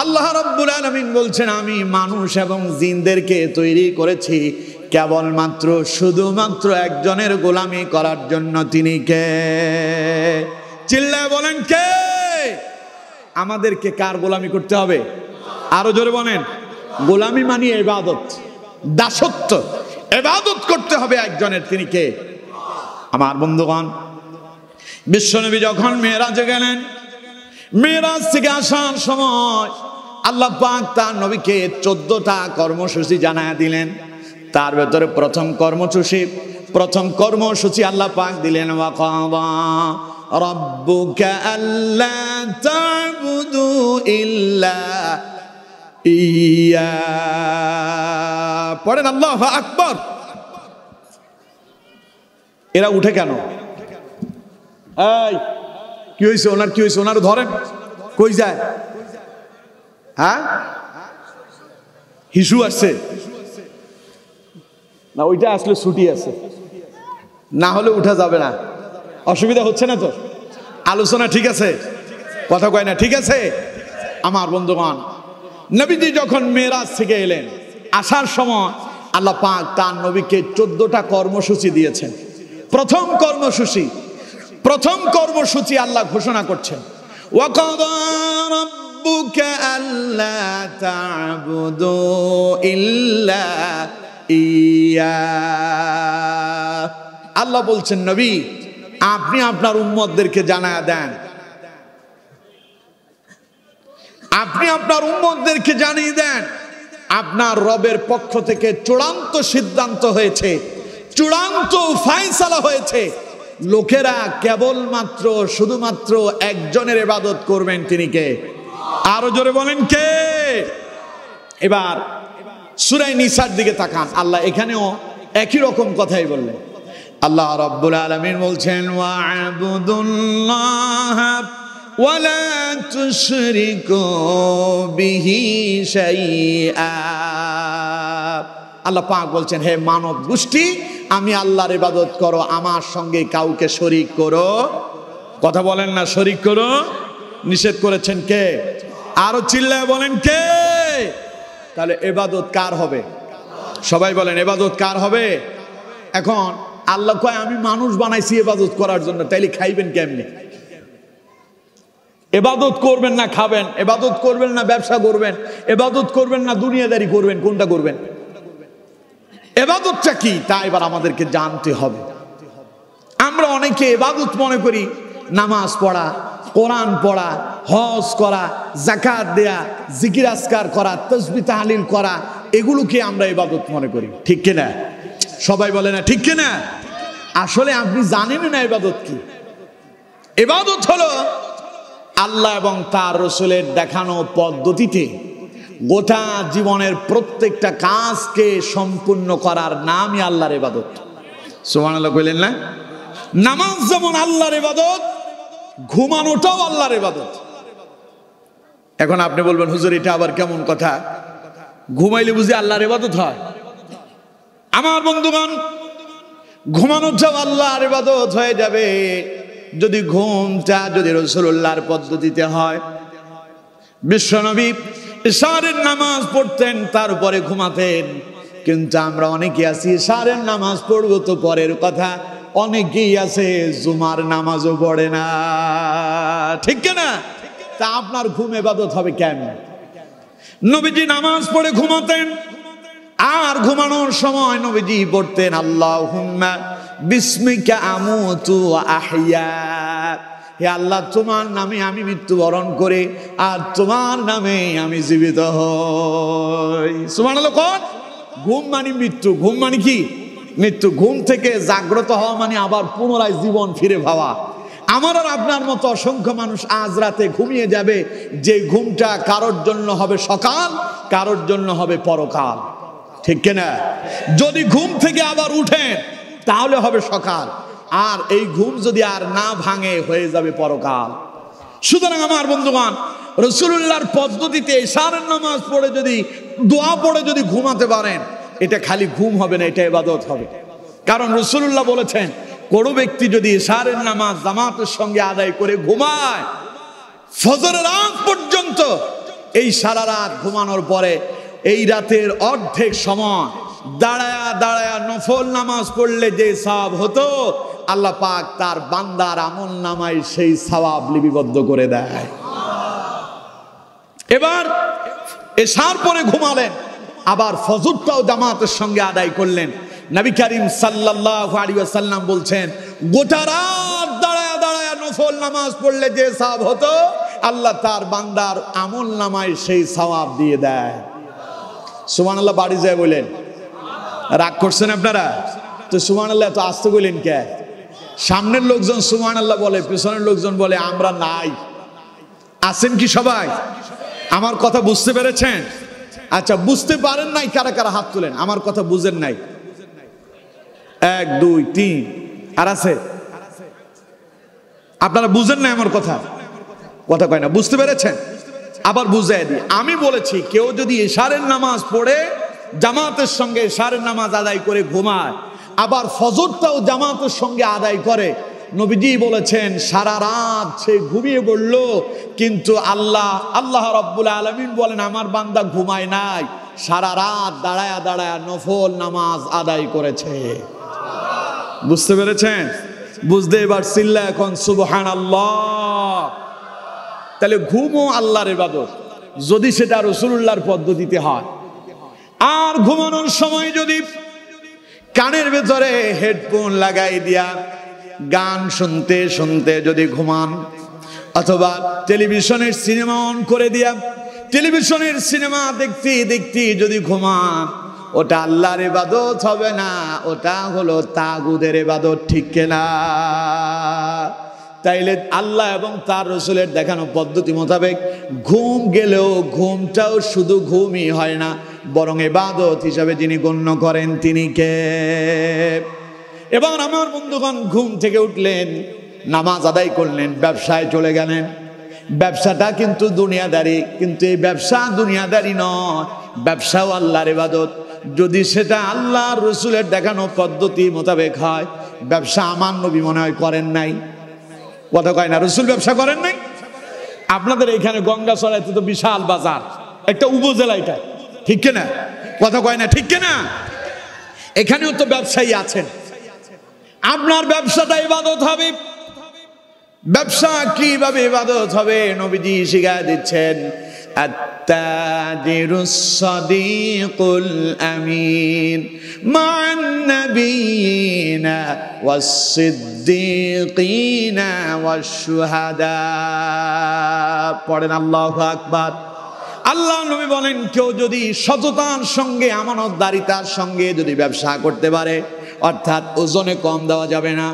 আল্লাহ রাব্বুল আলামিন বলছেন আমি মানুষ এবং জিনদেরকে তৈরি করেছি কেবলমাত্র শুধুমাত্র একজনের গোলামি করার জন্য। তিনি কে? চিল্লায় বলেন কে? আমাদেরকে কার গোলামি করতে হবে? আরো জোরে বলেন। গোলামি মানে ইবাদত, দাসত্ব, ইবাদত করতে হবে একজনের। তিনি কে? আমার বন্ধুগণ, বিশ্বনবী যখন মেরাজে গেলেন, মেরাজ থেকে আসার সময় আল্লাহ পাক তার নবীকে 14টা কর্মসূচি জানায়া দিলেন। তার ভেতরে প্রথম কর্মসূচি আল্লাহ পাক দিলেন ওয়াকাদা রাব্বুকা আল্লা তা'বুদু ইল্লা ইয়া। পড়েন আল্লাহু আকবার। এরা উঠে কেন? এই কি হয়েছে ওনার? কি হয়েছে ওনার? ধরেন, কই যায়? হ্যাঁ, হিসু আসছে না? ওইটা আসলে ছুটি আছে, না হলে উঠা যাবে না। অসুবিধা হচ্ছে না তো? আলোচনা ঠিক আছে? কথা কয় না, ঠিক আছে? আমার বন্ধুগণ, নবীজি যখন মেরাজ থেকে এলেন, আসার সময় আল্লাহ পাক তার নবীকে 14টা কর্মসূচি দিয়েছেন। প্রথম কর্মসূচি আল্লাহ ঘোষণা করছেন, ওয়াকাদা রাব্বুকা আল্লা তা'বুদু ইল্লা ইয়া। আল্লাহ বলছেন, নবী আপনি আপনার উম্মতদেরকে জানায়া দেন, আপনি আপনার উম্মতদেরকে জানিয়ে দেন আপনার রবের পক্ষ থেকে চূড়ান্ত সিদ্ধান্ত হয়েছে, চূড়ান্ত ফায়সালা হয়েছে, লোকেরা কেবলমাত্র শুধুমাত্র একজনের ইবাদত করবেন, তিনি কে? আরো জোরে বলেন কে? এবার সূরা নিসার দিকে তাকান, আল্লাহ এখানেও একই রকম কথাই বললেন। আল্লাহ রাব্বুল আলামিন বলছেন, ওয়া'বুদুল্লাহ ওয়ালা তুশরিকু বিহি শাইআ। আল্লাহ পাক বলছেন, হে মানব গোষ্ঠী, আমি আল্লাহর ইবাদত করো, আমার সঙ্গে কাউকে শরীক করো। কথা বলেন না, শরীক করো নিষেধ করেছেন কে? আরো চিল্লায় বলেন কে? তাহলে ইবাদত কার হবে? সবাই বলেন ইবাদত কার হবে? এখন আল্লাহ কয় আমি মানুষ বানাইছি ইবাদত করার জন্য, তাইলে খাইবেন কেমনে? ইবাদত করবেন না খাবেন, ইবাদত করবেন না ব্যবসা করবেন, ইবাদত করবেন না দুনিয়াদারি করবেন, কোনটা করবেন? ইবাদতটা কি তা এবার আমাদেরকে জানতে হবে। আমরা অনেকে ইবাদত মনে করি নামাজ পড়া, কোরআন পড়া, হজ করা, যাকাত দেয়া, জিকির আজকার করা, তাসবিহ তাহলিল করা, এগুলোকে আমরা ইবাদত মনে করি, ঠিক কিনা? সবাই বলে না ঠিক কিনা? আসলে আপনি জানেন না ইবাদত কি। ইবাদত হলো আল্লাহ এবং তার রাসূলের দেখানো পদ্ধতিতে গোটা জীবনের প্রত্যেকটা কাজকে সম্পূর্ণ করার নামই আল্লাহর ইবাদত। সুবহানাল্লাহ কইলেন না? নামাজ যেমন আল্লাহর ইবাদত, ঘুমানোটাও আল্লাহর ইবাদত। এখন আপনি বলবেন, হুজুর এটা আবার কেমন কথা? ঘুমাইলে বুঝি আল্লাহর ইবাদত হয়? আমার বন্ধুগণ, ঘুমানোটাও আল্লাহর ইবাদত হয়ে যাবে যদি ঘুমটা যদি রাসূলুল্লাহর পদ্ধতিতে হয়। বিশ্বনবী ইশারের নামাজ পড়তেন, তারপরে ঘুমাতেন। কিন্তু আমরা অনেকে আছি ইশারের নামাজ পড়বো তো পরের কথা, অনেকেই আছে জুমার নামাজও পড়ে না, ঠিক কিনা? তা আপনার ঘুম ইবাদত হবে কেমন? নবীজি নামাজ পড়ে ঘুমাতেন, আর ঘুমানোর সময় নবীজি পড়তেন আল্লাহুম্মা বিসমিকা আমুতু ওয়া আহইয়া। হে আল্লাহ, তোমার নামে আমি মৃত্যুবরণ করে আর তোমার নামে আমি জীবিত হই। সুবহানাল্লাহ। কোন ঘুম মানে মৃত্যু, ঘুম মানে কি? মৃত্যু। ঘুম থেকে জাগ্রত হওয়া মানে আবার পুনরায় জীবন ফিরে পাওয়া। আমার আর আপনার মতো অসংখ্য মানুষ আজ রাতে ঘুমিয়ে যাবে, যে ঘুমটা কারোর জন্য হবে সকাল, কারোর জন্য হবে পরকাল, ঠিক কিনা? যদি ঘুম থেকে আবার উঠেন তাহলে হবে সকাল, আর এই ঘুম যদি আর না ভাঙে হয়ে যাবে পরকাল। সুতরাং আমার বন্ধুগণ, রাসূলুল্লাহর পদ্ধতিতে ইশারের নামাজ পড়ে যদি, দোয়া পড়ে যদি ঘুমাতে পারেন, এটা খালি ঘুম হবে না, এটা ইবাদত হবে। কারণ রাসূলুল্লাহ বলেছেন, কোনো ব্যক্তি যদি ইশারের নামাজ জামাতের সঙ্গে আদায় করে ঘুমায় ফজরের আগ পর্যন্ত, এই সারা রাত ঘুমানোর পরে এই রাতের অর্ধেক সময় দাঁড়ায়া দাঁড়ায়া নফল নামাজ পড়লে যে সওয়াব হতো, আল্লাহ পাক তার বান্দার আমল নামায় সেই সওয়াব লিপিবদ্ধ করে দেয়। এবার এশার পরে ঘুমালেন, আবার ফজরটাও জামাতের সঙ্গে আদায় করলেন। নবী করিম সাল্লাল্লাহু আলাইহি ওয়াসাল্লাম বলছেন, গোটা রাত দাঁড়ায়া দাঁড়ায়া নফল নামাজ পড়লে যে সওয়াব হতো, আল্লাহ তার বান্দার আমল নামায় সেই সওয়াব দিয়ে দেয়। সুবহানাল্লাহ। বাড়ি যায় বলেন, রাগ করছেন আপনারা? তো সুবহানাল্লাহ এত আস্তে বলেন কে? সামনের লোকজন সুবহানাল্লাহ বলে, পিছনের লোকজন বলে আমরা নাই। আছেন কি সবাই? আমার কথা বুঝতে পেরেছেন? আচ্ছা, বুঝতে পারেন নাই কারা কারা হাত তুলেন, আমার কথা বুঝেন নাই। 1 2 3 আর আছে? আপনারা বুঝেন না আমার কথা? কথা কয় না, বুঝতে পেরেছেন? আবার বুঝাই দিই, আমি বলেছি কেউ যদি ইশারের নামাজ পড়ে জামাতের সঙ্গে ইশারের নামাজ আদায় করে ঘুমায়, আবার ফজরটাও জামাতের সঙ্গে আদায় করে, নবীজি বলেছেন সারা রাত সে ঘুমিয়ে পড়ল, কিন্তু আল্লাহ রাব্বুল আলামিন বলেন আমার বান্দা ঘুমায় নাই, সারা রাত দাঁড়ায়া দাঁড়ায়া নফল নামাজ আদায় করেছে। বুঝতে পেরেছেন? বুঝতে এবার চিল্লা এখন সুবহানাল্লাহ। তাহলে ঘুমও আল্লাহর ইবাদত, যদি সেটা রাসূলুল্লাহর পদ্ধতিতে হয়। আর ঘুমানোর সময় যদি কানের ভেতরে হেডফোন লাগাই দিয়া গান শুনতে শুনতে যদি ঘুমান, অথবা টেলিভিশনের সিনেমা অন করে দিয়া টেলিভিশনের সিনেমা দেখতে দেখতে যদি ঘুমান, ওটা আল্লাহর ইবাদত হবে না, ওটা হলো তাগুদের ইবাদত। ঠিক কিনা? তাইলে আল্লাহ এবং তার রাসূলের দেখানো পদ্ধতি মোতাবেক ঘুম গেলেও ঘুমটাও শুধু ঘুমই হয় না, বরং ইবাদত হিসাবে যিনি গণ্য করেন তিনি কে? এবার আমার বন্ধুগণ, ঘুম থেকে উঠলেন, নামাজ আদায় করলেন, ব্যবসায় চলে গেলেন। ব্যবসাটা কিন্তু দুনিয়াদারি, কিন্তু এই ব্যবসা দুনিয়াদারি নয়, ব্যবসাও আল্লাহর ইবাদত। যদি সেটা আল্লাহর রাসূলের দেখানো পদ্ধতি মোতাবেক হয়। ব্যবসা আমার নবী মনে হয় করেন নাই, কথা কয় না? রাসূল ব্যবসা করেন নাই? আপনাদের এখানে গঙ্গাচড়াইতে তো বিশাল বাজার, একটা উপজেলা এটা, ঠিক কিনা? কথা কয় না, ঠিক কিনা? এখানেও তো ব্যবসায়ী আছেন। আপনার ব্যবসাটা ইবাদত হবে। ব্যবসা কিভাবে ইবাদত হবে? নবীজি শিখিয়ে দিচ্ছেন, আত-তাজিরুস সাদিকুল আমিন মা'আন নাবিয়িনা ওয়াস-সিদ্দীকিনা ওয়াশ-শুহাদা। পড়েন আল্লাহু আকবার। আল্লাহ নবী বলেন, কেউ যদি সততার সঙ্গে, আমানতদারিতার সঙ্গে যদি ব্যবসা করতে পারে, অর্থাৎ ওজনে কম দেওয়া যাবে না,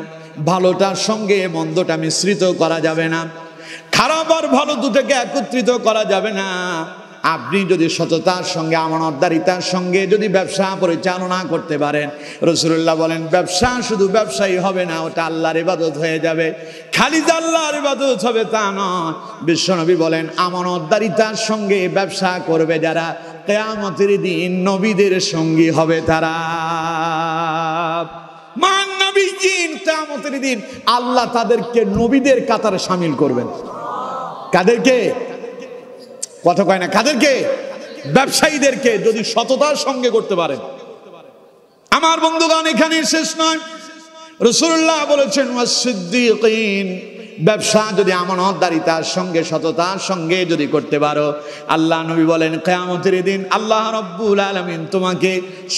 ভালোটার সঙ্গে মন্দটা মিশ্রিত করা যাবে না, খারাপ আর ভালো দুটোকে একত্রিত করা যাবে না। আপনি যদি সততার সঙ্গে, আমানতদারিতার সঙ্গে যদি ব্যবসা পরিচালনা করতে পারেন, রাসূলুল্লাহ বলেন ব্যবসা শুধু ব্যবসায়ী হবে না, ওটা আল্লাহর ইবাদত হয়ে যাবে। খালি যে আল্লাহর ইবাদত হবে তা নয়, বিশ্বনবী বলেন আমানতদারিতার সঙ্গে ব্যবসা করবে যারা, কিয়ামতের দিন নবীদের সঙ্গী হবে তারা। মান নবীয়িন, কিয়ামতের দিন আল্লাহ তাদেরকে নবীদের কাতারে শামিল করবেন। কাদেরকে? কথা কয় না, কাদেরকে? ব্যবসায়ীদেরকে, যদি সততার সঙ্গে করতে পারেন। আমার বন্ধুগণ, এখানে শেষ নয়। রাসূলুল্লাহ বলেছেন ওয়াস-সিদ্দীকিন, ব্যবসা যদি আমানতদারিতার সঙ্গে, সততার সঙ্গে যদি করতে পারো, আল্লাহ নবী বলেন কিয়ামতের দিন আল্লাহ রাব্বুল আলামিন তোমাকে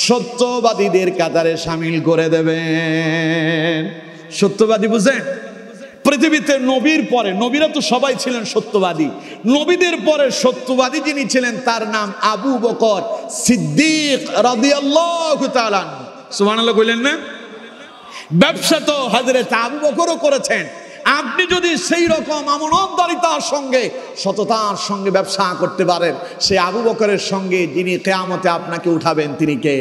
সত্যবাদীদের কাতারে শামিল করে দেবেন। সত্যবাদী বুঝেন? পৃথিবীতে নবীর পরে, নবীরা তো সবাই ছিলেন সত্যবাদী, নবীদের পরে সত্যবাদী যিনি ছিলেন তার নাম আবু বকর সিদ্দিক রাদিয়াল্লাহু তাআলা। সুবহানাল্লাহ কইলেন না? ব্যবসা তো হযরত আবু বকরও করেছেন। আপনি যদি সেই রকম আমানতদারিতার সঙ্গে, সততার সঙ্গে ব্যবসা করতে পারেন, সেই আবু বকরের সঙ্গে যিনি কিয়ামতে আপনাকে উঠাবেন তিনি কে?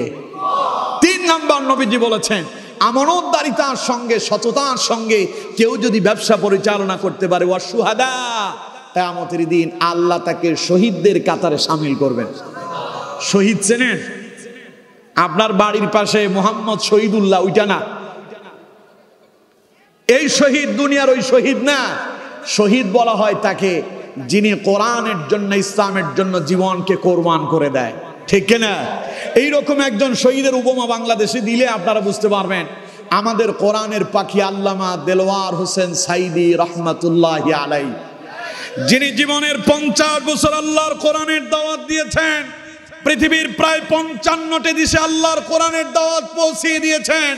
3 নাম্বার নবীজি বলেছেন আমানতদারিতার সঙ্গে, সততার সঙ্গে কেউ যদি ব্যবসা পরিচালনা করতে পারে, ওয়াশ-শুহাদা, কিয়ামতের দিন আল্লাহ তাকে শহীদদের কাতারে শামিল করবেন। শহীদ চেনেন? আপনার বাড়ির পাশে মোহাম্মদ শহীদুল্লাহ, ওইটা না। এই শহীদ দুনিয়ার ওই শহীদ না। শহীদ বলা হয় তাকে যিনি কোরআনের জন্য, ইসলামের জন্য জীবনকে কোরবান করে দেয়। ঠিক না? এইরকম একজন শহীদের উপমা বাংলাদেশে দিলে আপনারা বুঝতে পারবেন। আমাদের কোরআনের পাখি আল্লামা দেলওয়ার হোসেন সাইদি রহমাতুল্লাহি আলাইহি, যিনি জীবনের 50 বছর আল্লাহর কোরআনের দাওয়াত দিয়েছেন, পৃথিবীর প্রায় 55টি দেশে আল্লাহর কোরআনের দাওয়াত পৌঁছে দিয়েছেন,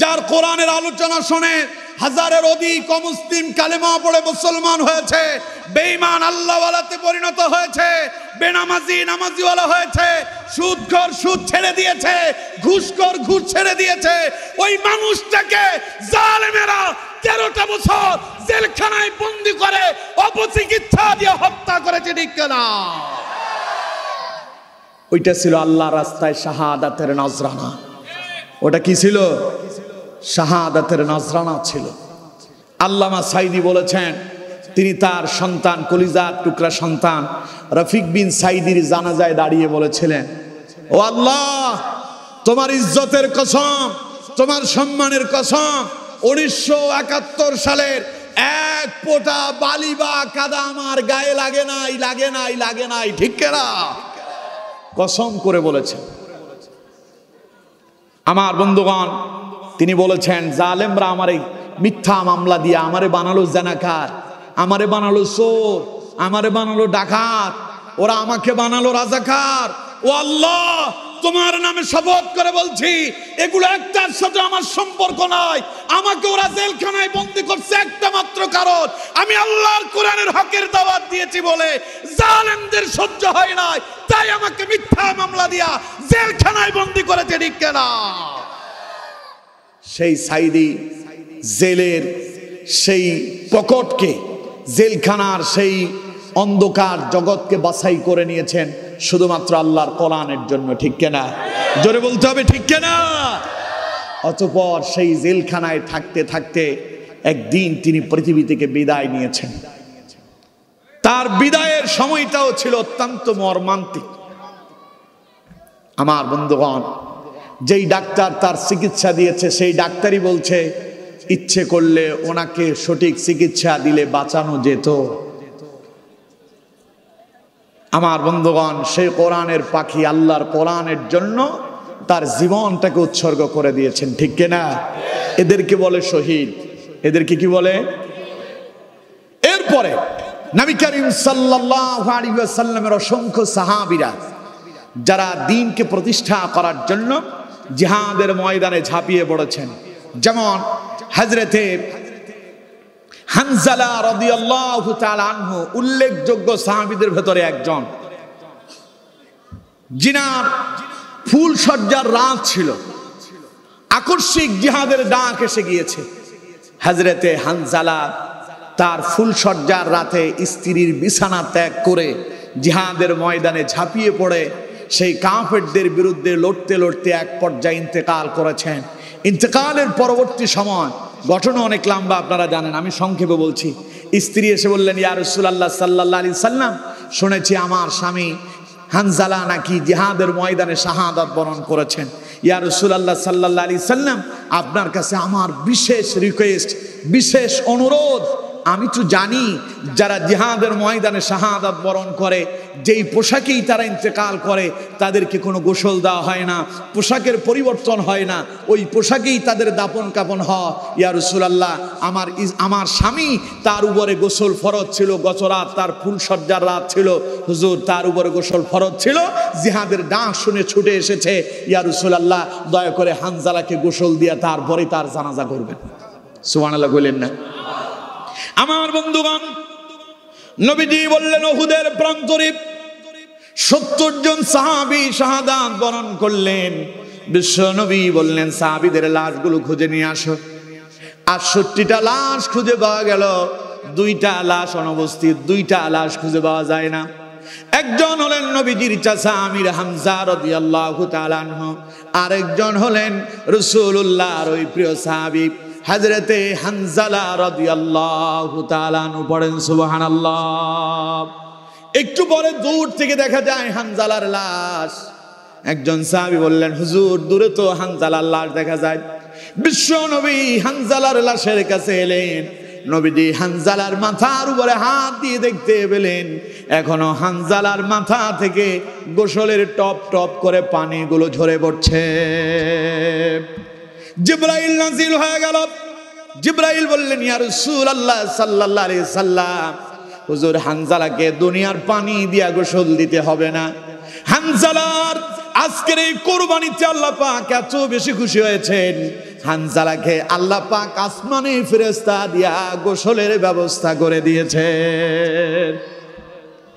যার কোরআনের আলোচনা শুনে হাজারের অধিক অমুসলিম কালেমা পড়ে মুসলমান হয়েছে, বেঈমান আল্লাহওয়ালাতে পরিণত হয়েছে, বেনামাজি নামাজিওয়ালা হয়েছে, সুদখোর সুদ ছেড়ে দিয়েছে, ঘুষখোর ঘুষ ছেড়ে দিয়েছে। ওই মানুষটাকে জালেমেরা 13টা বছর জেলখানায় বন্দী করে অপচিকিৎসা দিয়ে হত্যা করেছে। ঠিক না? ওইটা ছিল আল্লাহর রাস্তায় শাহাদাতের নজরানা। ওটা কি ছিল? শাহাদাতের নজরানা ছিল। আল্লামা সাইদি বলেছেন, তিনি তার সন্তান, কলিজার টুকরা সন্তান রফিক বিন সাইদির জানাজায় দাঁড়িয়ে বলেছিলেন, ও আল্লাহ, তোমার ইজ্জতের কসম, তোমার সম্মানের কসম, 1971 সালের এক ফোঁটা বালি বা কাদা আমার গায়ে লাগে নাই, লাগে নাই, লাগে নাই। ঠিক না? কসম করে বলেছেন। আমার বন্ধুগণ, তিনি বলেছেন, জালেমরা আমারে মিথ্যা মামলা দিয়ে আমারে বানালো জানাকার, আমারে বানালো চোর, আমারে বানালো ডাকাত, ওরা আমাকে বানালো রাজাকার। ও আল্লাহ, তোমার নামে শপথ করে বলছি, এগুলো একটার সাথে আমার সম্পর্ক নাই। আমাকে ওরা জেলখানায় বন্দী করছে একটা মাত্র কারণ আমি আল্লাহর কোরআনের হকের দাওয়াত দিয়েছি বলে জালেমদের সহ্য হয় নাই, তাই আমাকে মিথ্যা মামলা দিয়া জেলখানায় বন্দী করেছে, ঠিক কিনা? সেই সাইদি জেলের সেই পকটকে, জেলখানার সেই অন্ধকার জগৎকে বাছাই করে নিয়েছেন শুধুমাত্র আল্লাহর কোরআনের জন্য, ঠিক কিনা? জোরে বলতে হবে, ঠিক কিনা? অতঃপর সেই জেলখানায় থাকতে থাকতে একদিন তিনি পৃথিবী থেকে বিদায় নিয়েছেন। তার বিদায়ের সময়টাও ছিল অত্যন্ত মর্মান্তিক। আমার বন্ধুগণ, যেই ডাক্তার তার চিকিৎসা দিয়েছে সেই ডাক্তারই বলছে, ইচ্ছে করলে ওনাকে সঠিক চিকিৎসা দিলে বাঁচানো যেত। আমার বন্ধুগণ, সেই কোরআনের পাখি আল্লাহর কোরআনের জন্য তার জীবনটাকে উৎসর্গ করে দিয়েছেন, ঠিক কিনা? এদেরকে বলে শহীদ। এদেরকে কি বলে? এরপরে নবী করিম সাল্লাল্লাহু আলাইহি ওয়াসাল্লামের অসংখ্য সাহাবীরা যারা দ্বীনকে প্রতিষ্ঠা করার জন্য জিহাদের ময়দানে ঝাঁপিয়ে পড়েছেন, যেমন হযরতে হানজালা রাদিয়াল্লাহু তাআলা আনহু উল্লেখযোগ্য সাহাবীদের ভেতরে একজন, জিনার ফুল সজ্জার রাত ছিল, আকস্মিক জিহাদের ডাক এসে গিয়েছে। হযরতে হানজালা তার ফুল সজ্জার রাতে স্ত্রীর বিছানা ত্যাগ করে জিহাদের ময়দানে ঝাঁপিয়ে পড়ে সেই কাফেরদের বিরুদ্ধে লড়তে লড়তে এক পর্যায়ে ইন্তেকাল করেছেন। ইন্তেকালের পরবর্তী সময় ঘটনা অনেক লম্বা, আপনারা জানেন, আমি সংক্ষেপে বলছি। স্ত্রী এসে বললেন, ইয়া রাসূলুল্লাহ সাল্লাল্লাহু আলাইহি সাল্লাম, শুনেছি আমার স্বামী হানজালা নাকি জিহাদের ময়দানে শাহাদাত বরণ করেছেন। ইয়া রাসূলুল্লাহ সাল্লাল্লাহু আলাইহি সাল্লাম, আপনার কাছে আমার বিশেষ রিকোয়েস্ট, বিশেষ অনুরোধ, আমি তো জানি যারা জিহাদের ময়দানে শাহাদাত বরণ করে যেই পোশাকেই তারা ইন্তেকাল করে তাদেরকে কোনো গোসল দেওয়া হয় না, পোশাকের পরিবর্তন হয় না, ওই পোশাকেই তাদের দাপন কাপন হয়। ইয়া রাসূলুল্লাহ, আমার স্বামী, তার উপরে গোসল ফরজ ছিল, গত রাত তার ফুলসজ্জার রাত ছিল, হুজুর তার উপরে গোসল ফরজ ছিল, জিহাদের ডাক শুনে ছুটে এসেছে। ইয়া রাসূলুল্লাহ, দয়া করে হানজালাকে গোসল দিয়ে তারপরে তার জানাজা করবেন। সুবহানাল্লাহ বলেন না? আমার বন্ধুগণ, নবীজি বললেন, উহুদের প্রান্তরে 70 জন সাহাবী শাহাদাত বরণ করলেন। বিশ্ব নবী বললেন, সাহাবীদের লাশগুলো খুঁজে নিয়ে আসো। 68টা লাশ খুঁজে পাওয়া গেল, 2টা লাশ অনুপস্থিত, 2টা লাশ খুঁজে পাওয়া যায় না। একজন হলেন নবীজির চাচা আমির হামজা রাদিয়াল্লাহু তাআলা আনহু, আরেকজন হলেন রাসূলুল্লাহর ওই প্রিয় সাহাবী হযরতে হানজালা রাদিয়াল্লাহু তাআলা আনহু। পড়েন সুবহানাল্লাহ। একটু পরে দূর থেকে দেখা যায় হানজালার লাশ। একজন সাহাবী বললেন, হুজুর দূরে তো হানজালার লাশ দেখা যায়। বিশ্ব নবী হানজালার লাশের কাছে এলেন। নবীজি হানজালার মাথার উপরে হাত দিয়ে দেখতে পেলেন এখনো হানজালার মাথা থেকে গোসলের টপ টপ করে পানিগুলো ঝরে পড়ছে। জিবরাইল নাজিল হয়ে গেল। জিবরাইল বললেন, ইয়া রাসূলুল্লাহ সাল্লাল্লাহু আলাইহি সাল্লাম, হুজুর হানজালাকে দুনিয়ার পানি দিয়া গোসল দিতে হবে না। হানজালার আজকের এই কুরবানিতে আল্লাহ পাক এত বেশি খুশি হয়েছেন, হানজালাকে আল্লাহ পাক আসমানে ফেরেশতা দিয়া গোসলের ব্যবস্থা করে দিয়েছেন।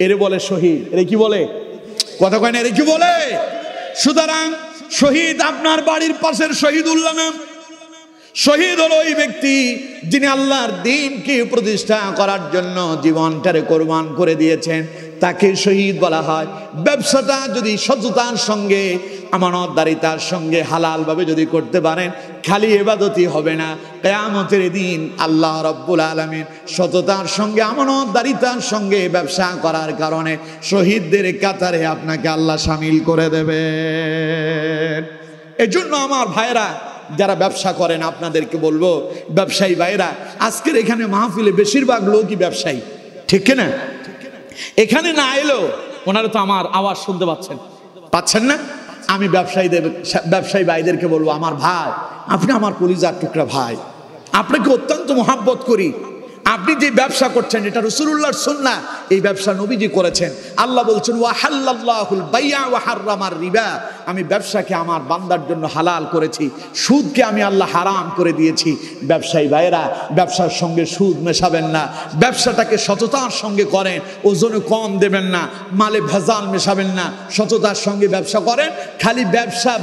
এরে বলে শহীদ। এরে কি বলে? কথা কয় না, এরে কি বলে? সুতরাং শহীদ আপনার বাড়ির পাশের শহীদুল্লাহ নাম। শহীদ হলো ওই ব্যক্তি যিনি আল্লাহর দ্বীনকে প্রতিষ্ঠা করার জন্য জীবনটারে কোরবান করে দিয়েছেন, তাকে শহীদ বলা হয়। ব্যবসাটা যদি সততার সঙ্গে, আমানতদারিতার সঙ্গে হালালভাবে যদি করতে পারেন, খালি ইবাদতই হবে না, কিয়ামতের দিন আল্লাহ রাব্বুল আলামিন সততার সঙ্গে, আমানতদারিতার সঙ্গে ব্যবসা করার কারণে শহীদদের কাতারে আপনাকে আল্লাহ শামিল করে দেবেন। এজন্য আমার ভাইরা যারা ব্যবসা করেন, আপনাদেরকে বলবো, ব্যবসায়ী ভাইরা, আজকের এখানে মাহফিলে বেশিরভাগ লোকই ব্যবসায়ী, ঠিক না? এখানে না এলেও ওনারা তো আমার আওয়াজ শুনতে পাচ্ছেন না? আমি ব্যবসায়ী ভাইদেরকে বলবো, আমার ভাই, আপনি আমার কলিজার টুকরা ভাই, আপনাকে অত্যন্ত মহাব্বত করি। আপনি যে ব্যবসা করছেন এটা রাসূলুল্লাহর সুন্নাহ, এই ব্যবসা নবীজি করেছেন। আল্লাহ বলছেন ওয়া হাল্লাল্লাহুল বাই'a ওয়া হাররামার রিবা, আমি ব্যবসাকে আমার বান্দার জন্য হালাল করেছি, সুদকে আমি আল্লাহ হারাম করে দিয়েছি। ব্যবসায়ী ভাইয়েরা, ব্যবসার সঙ্গে সুদ মেশাবেন না, ব্যবসাটাকে সততার সঙ্গে করেন, ওজনে কম দেবেন না, মালে ভেজাল মেশাবেন না, সততার সঙ্গে ব্যবসা করেন। খালি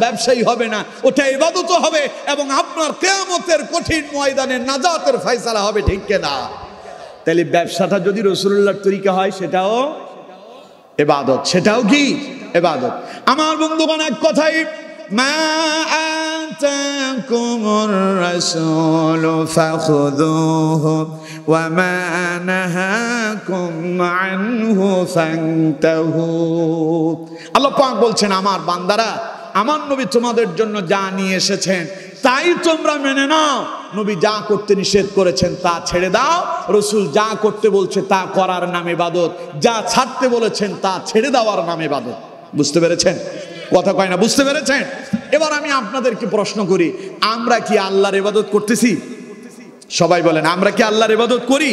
ব্যবসায়ী হবে না, ওটা ইবাদতও হবে এবং আপনার কিয়ামতের কঠিন ময়দানে নাজাতের ফয়সালা হবে, ঠিক কিনা? তাহলে ব্যবসাটা যদি রাসূলুল্লাহর তরিকা হয় সেটাও ইবাদত, সেটাও কি ইবাদত। আমার বন্ধুগণ, এক কথাই, মা আতাকুমুর রাসূলু ফাখুযুহু ওয়া মা নাহাকুম আনহু ফান্তাহু। আল্লাহ পাক বলছেন, আমার বান্দারা, আমার নবী তোমাদের জন্য যা নিয়ে এসেছেন তাই তোমরা মেনে নাও। নবী যা করতে নিষেধ করেছেন তা ছেড়ে দাও। রাসূল যা করতে বলছে তা করার নামে ইবাদত, যা ছাড়তে বলেছেন তা ছেড়ে দেওয়ার নামে ইবাদত। বুঝতে পেরেছেন? কথা কয় না, বুঝতে পেরেছেন? এবার আমি আপনাদেরকে প্রশ্ন করি, আমরা কি আল্লাহর ইবাদত করতেছি? সবাই বলেন, আমরা কি আল্লাহর ইবাদত করি?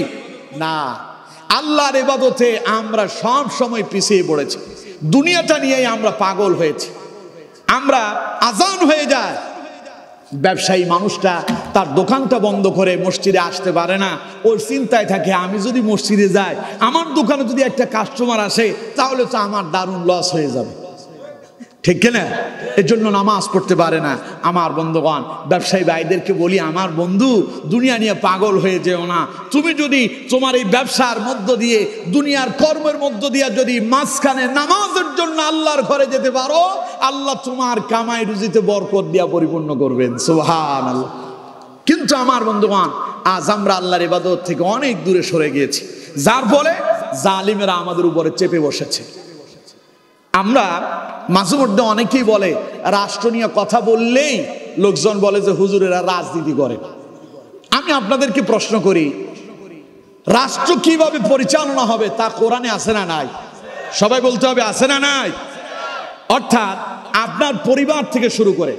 না। আল্লাহর ইবাদতে আমরা সব সময় পিছিয়ে পড়েছি। দুনিয়াটা নিয়েই আমরা পাগল হয়েছি। আমরা আজান হয়ে যায়, ব্যবসায়ী মানুষটা তার দোকানটা বন্ধ করে মসজিদে আসতে পারে না। ওর চিন্তায় থাকে, আমি যদি মসজিদে যাই, আমার দোকানে যদি একটা কাস্টমার আসে, তাহলে তো আমার দারুণ লস হয়ে যাবে, ঠিক কিনা? এর জন্য নামাজ পড়তে পারে না। আমার বন্ধুগণ, ব্যবসায়ী ভাইদেরকে বলি, আমার বন্ধু, দুনিয়া নিয়ে পাগল হয়ে যেও না। তুমি যদি তোমার এই ব্যবসার মধ্য দিয়ে, দুনিয়ার কর্মের মধ্য দিয়ে যদি মাঝখানে নামাজের জন্য আল্লাহর ঘরে যেতে পারো, আল্লাহ তোমার কামাই রুজিতে বরকত দিয়া পরিপূর্ণ করবেন, সুবহানাল্লাহ। কিন্তু আমার বন্ধুগণ, আজ আমরা আল্লাহর ইবাদত থেকে অনেক দূরে সরে গিয়েছি, যার ফলে জালিমেরা আমাদের উপরে চেপে বসেছে। আমরা মাঝে মধ্যে অনেকেই বলে, রাষ্ট্র নিয়ে কথা বললেই লোকজন বলে যে হুজুরেরা রাজনীতি করে। আমি আপনাদেরকে প্রশ্ন করি, রাষ্ট্র কিভাবে পরিচালনা হবে তা কোরআনে আছে না নাই? সবাই বলতে হবে, আছে না নাই? অর্থাৎ আপনার পরিবার থেকে শুরু করে,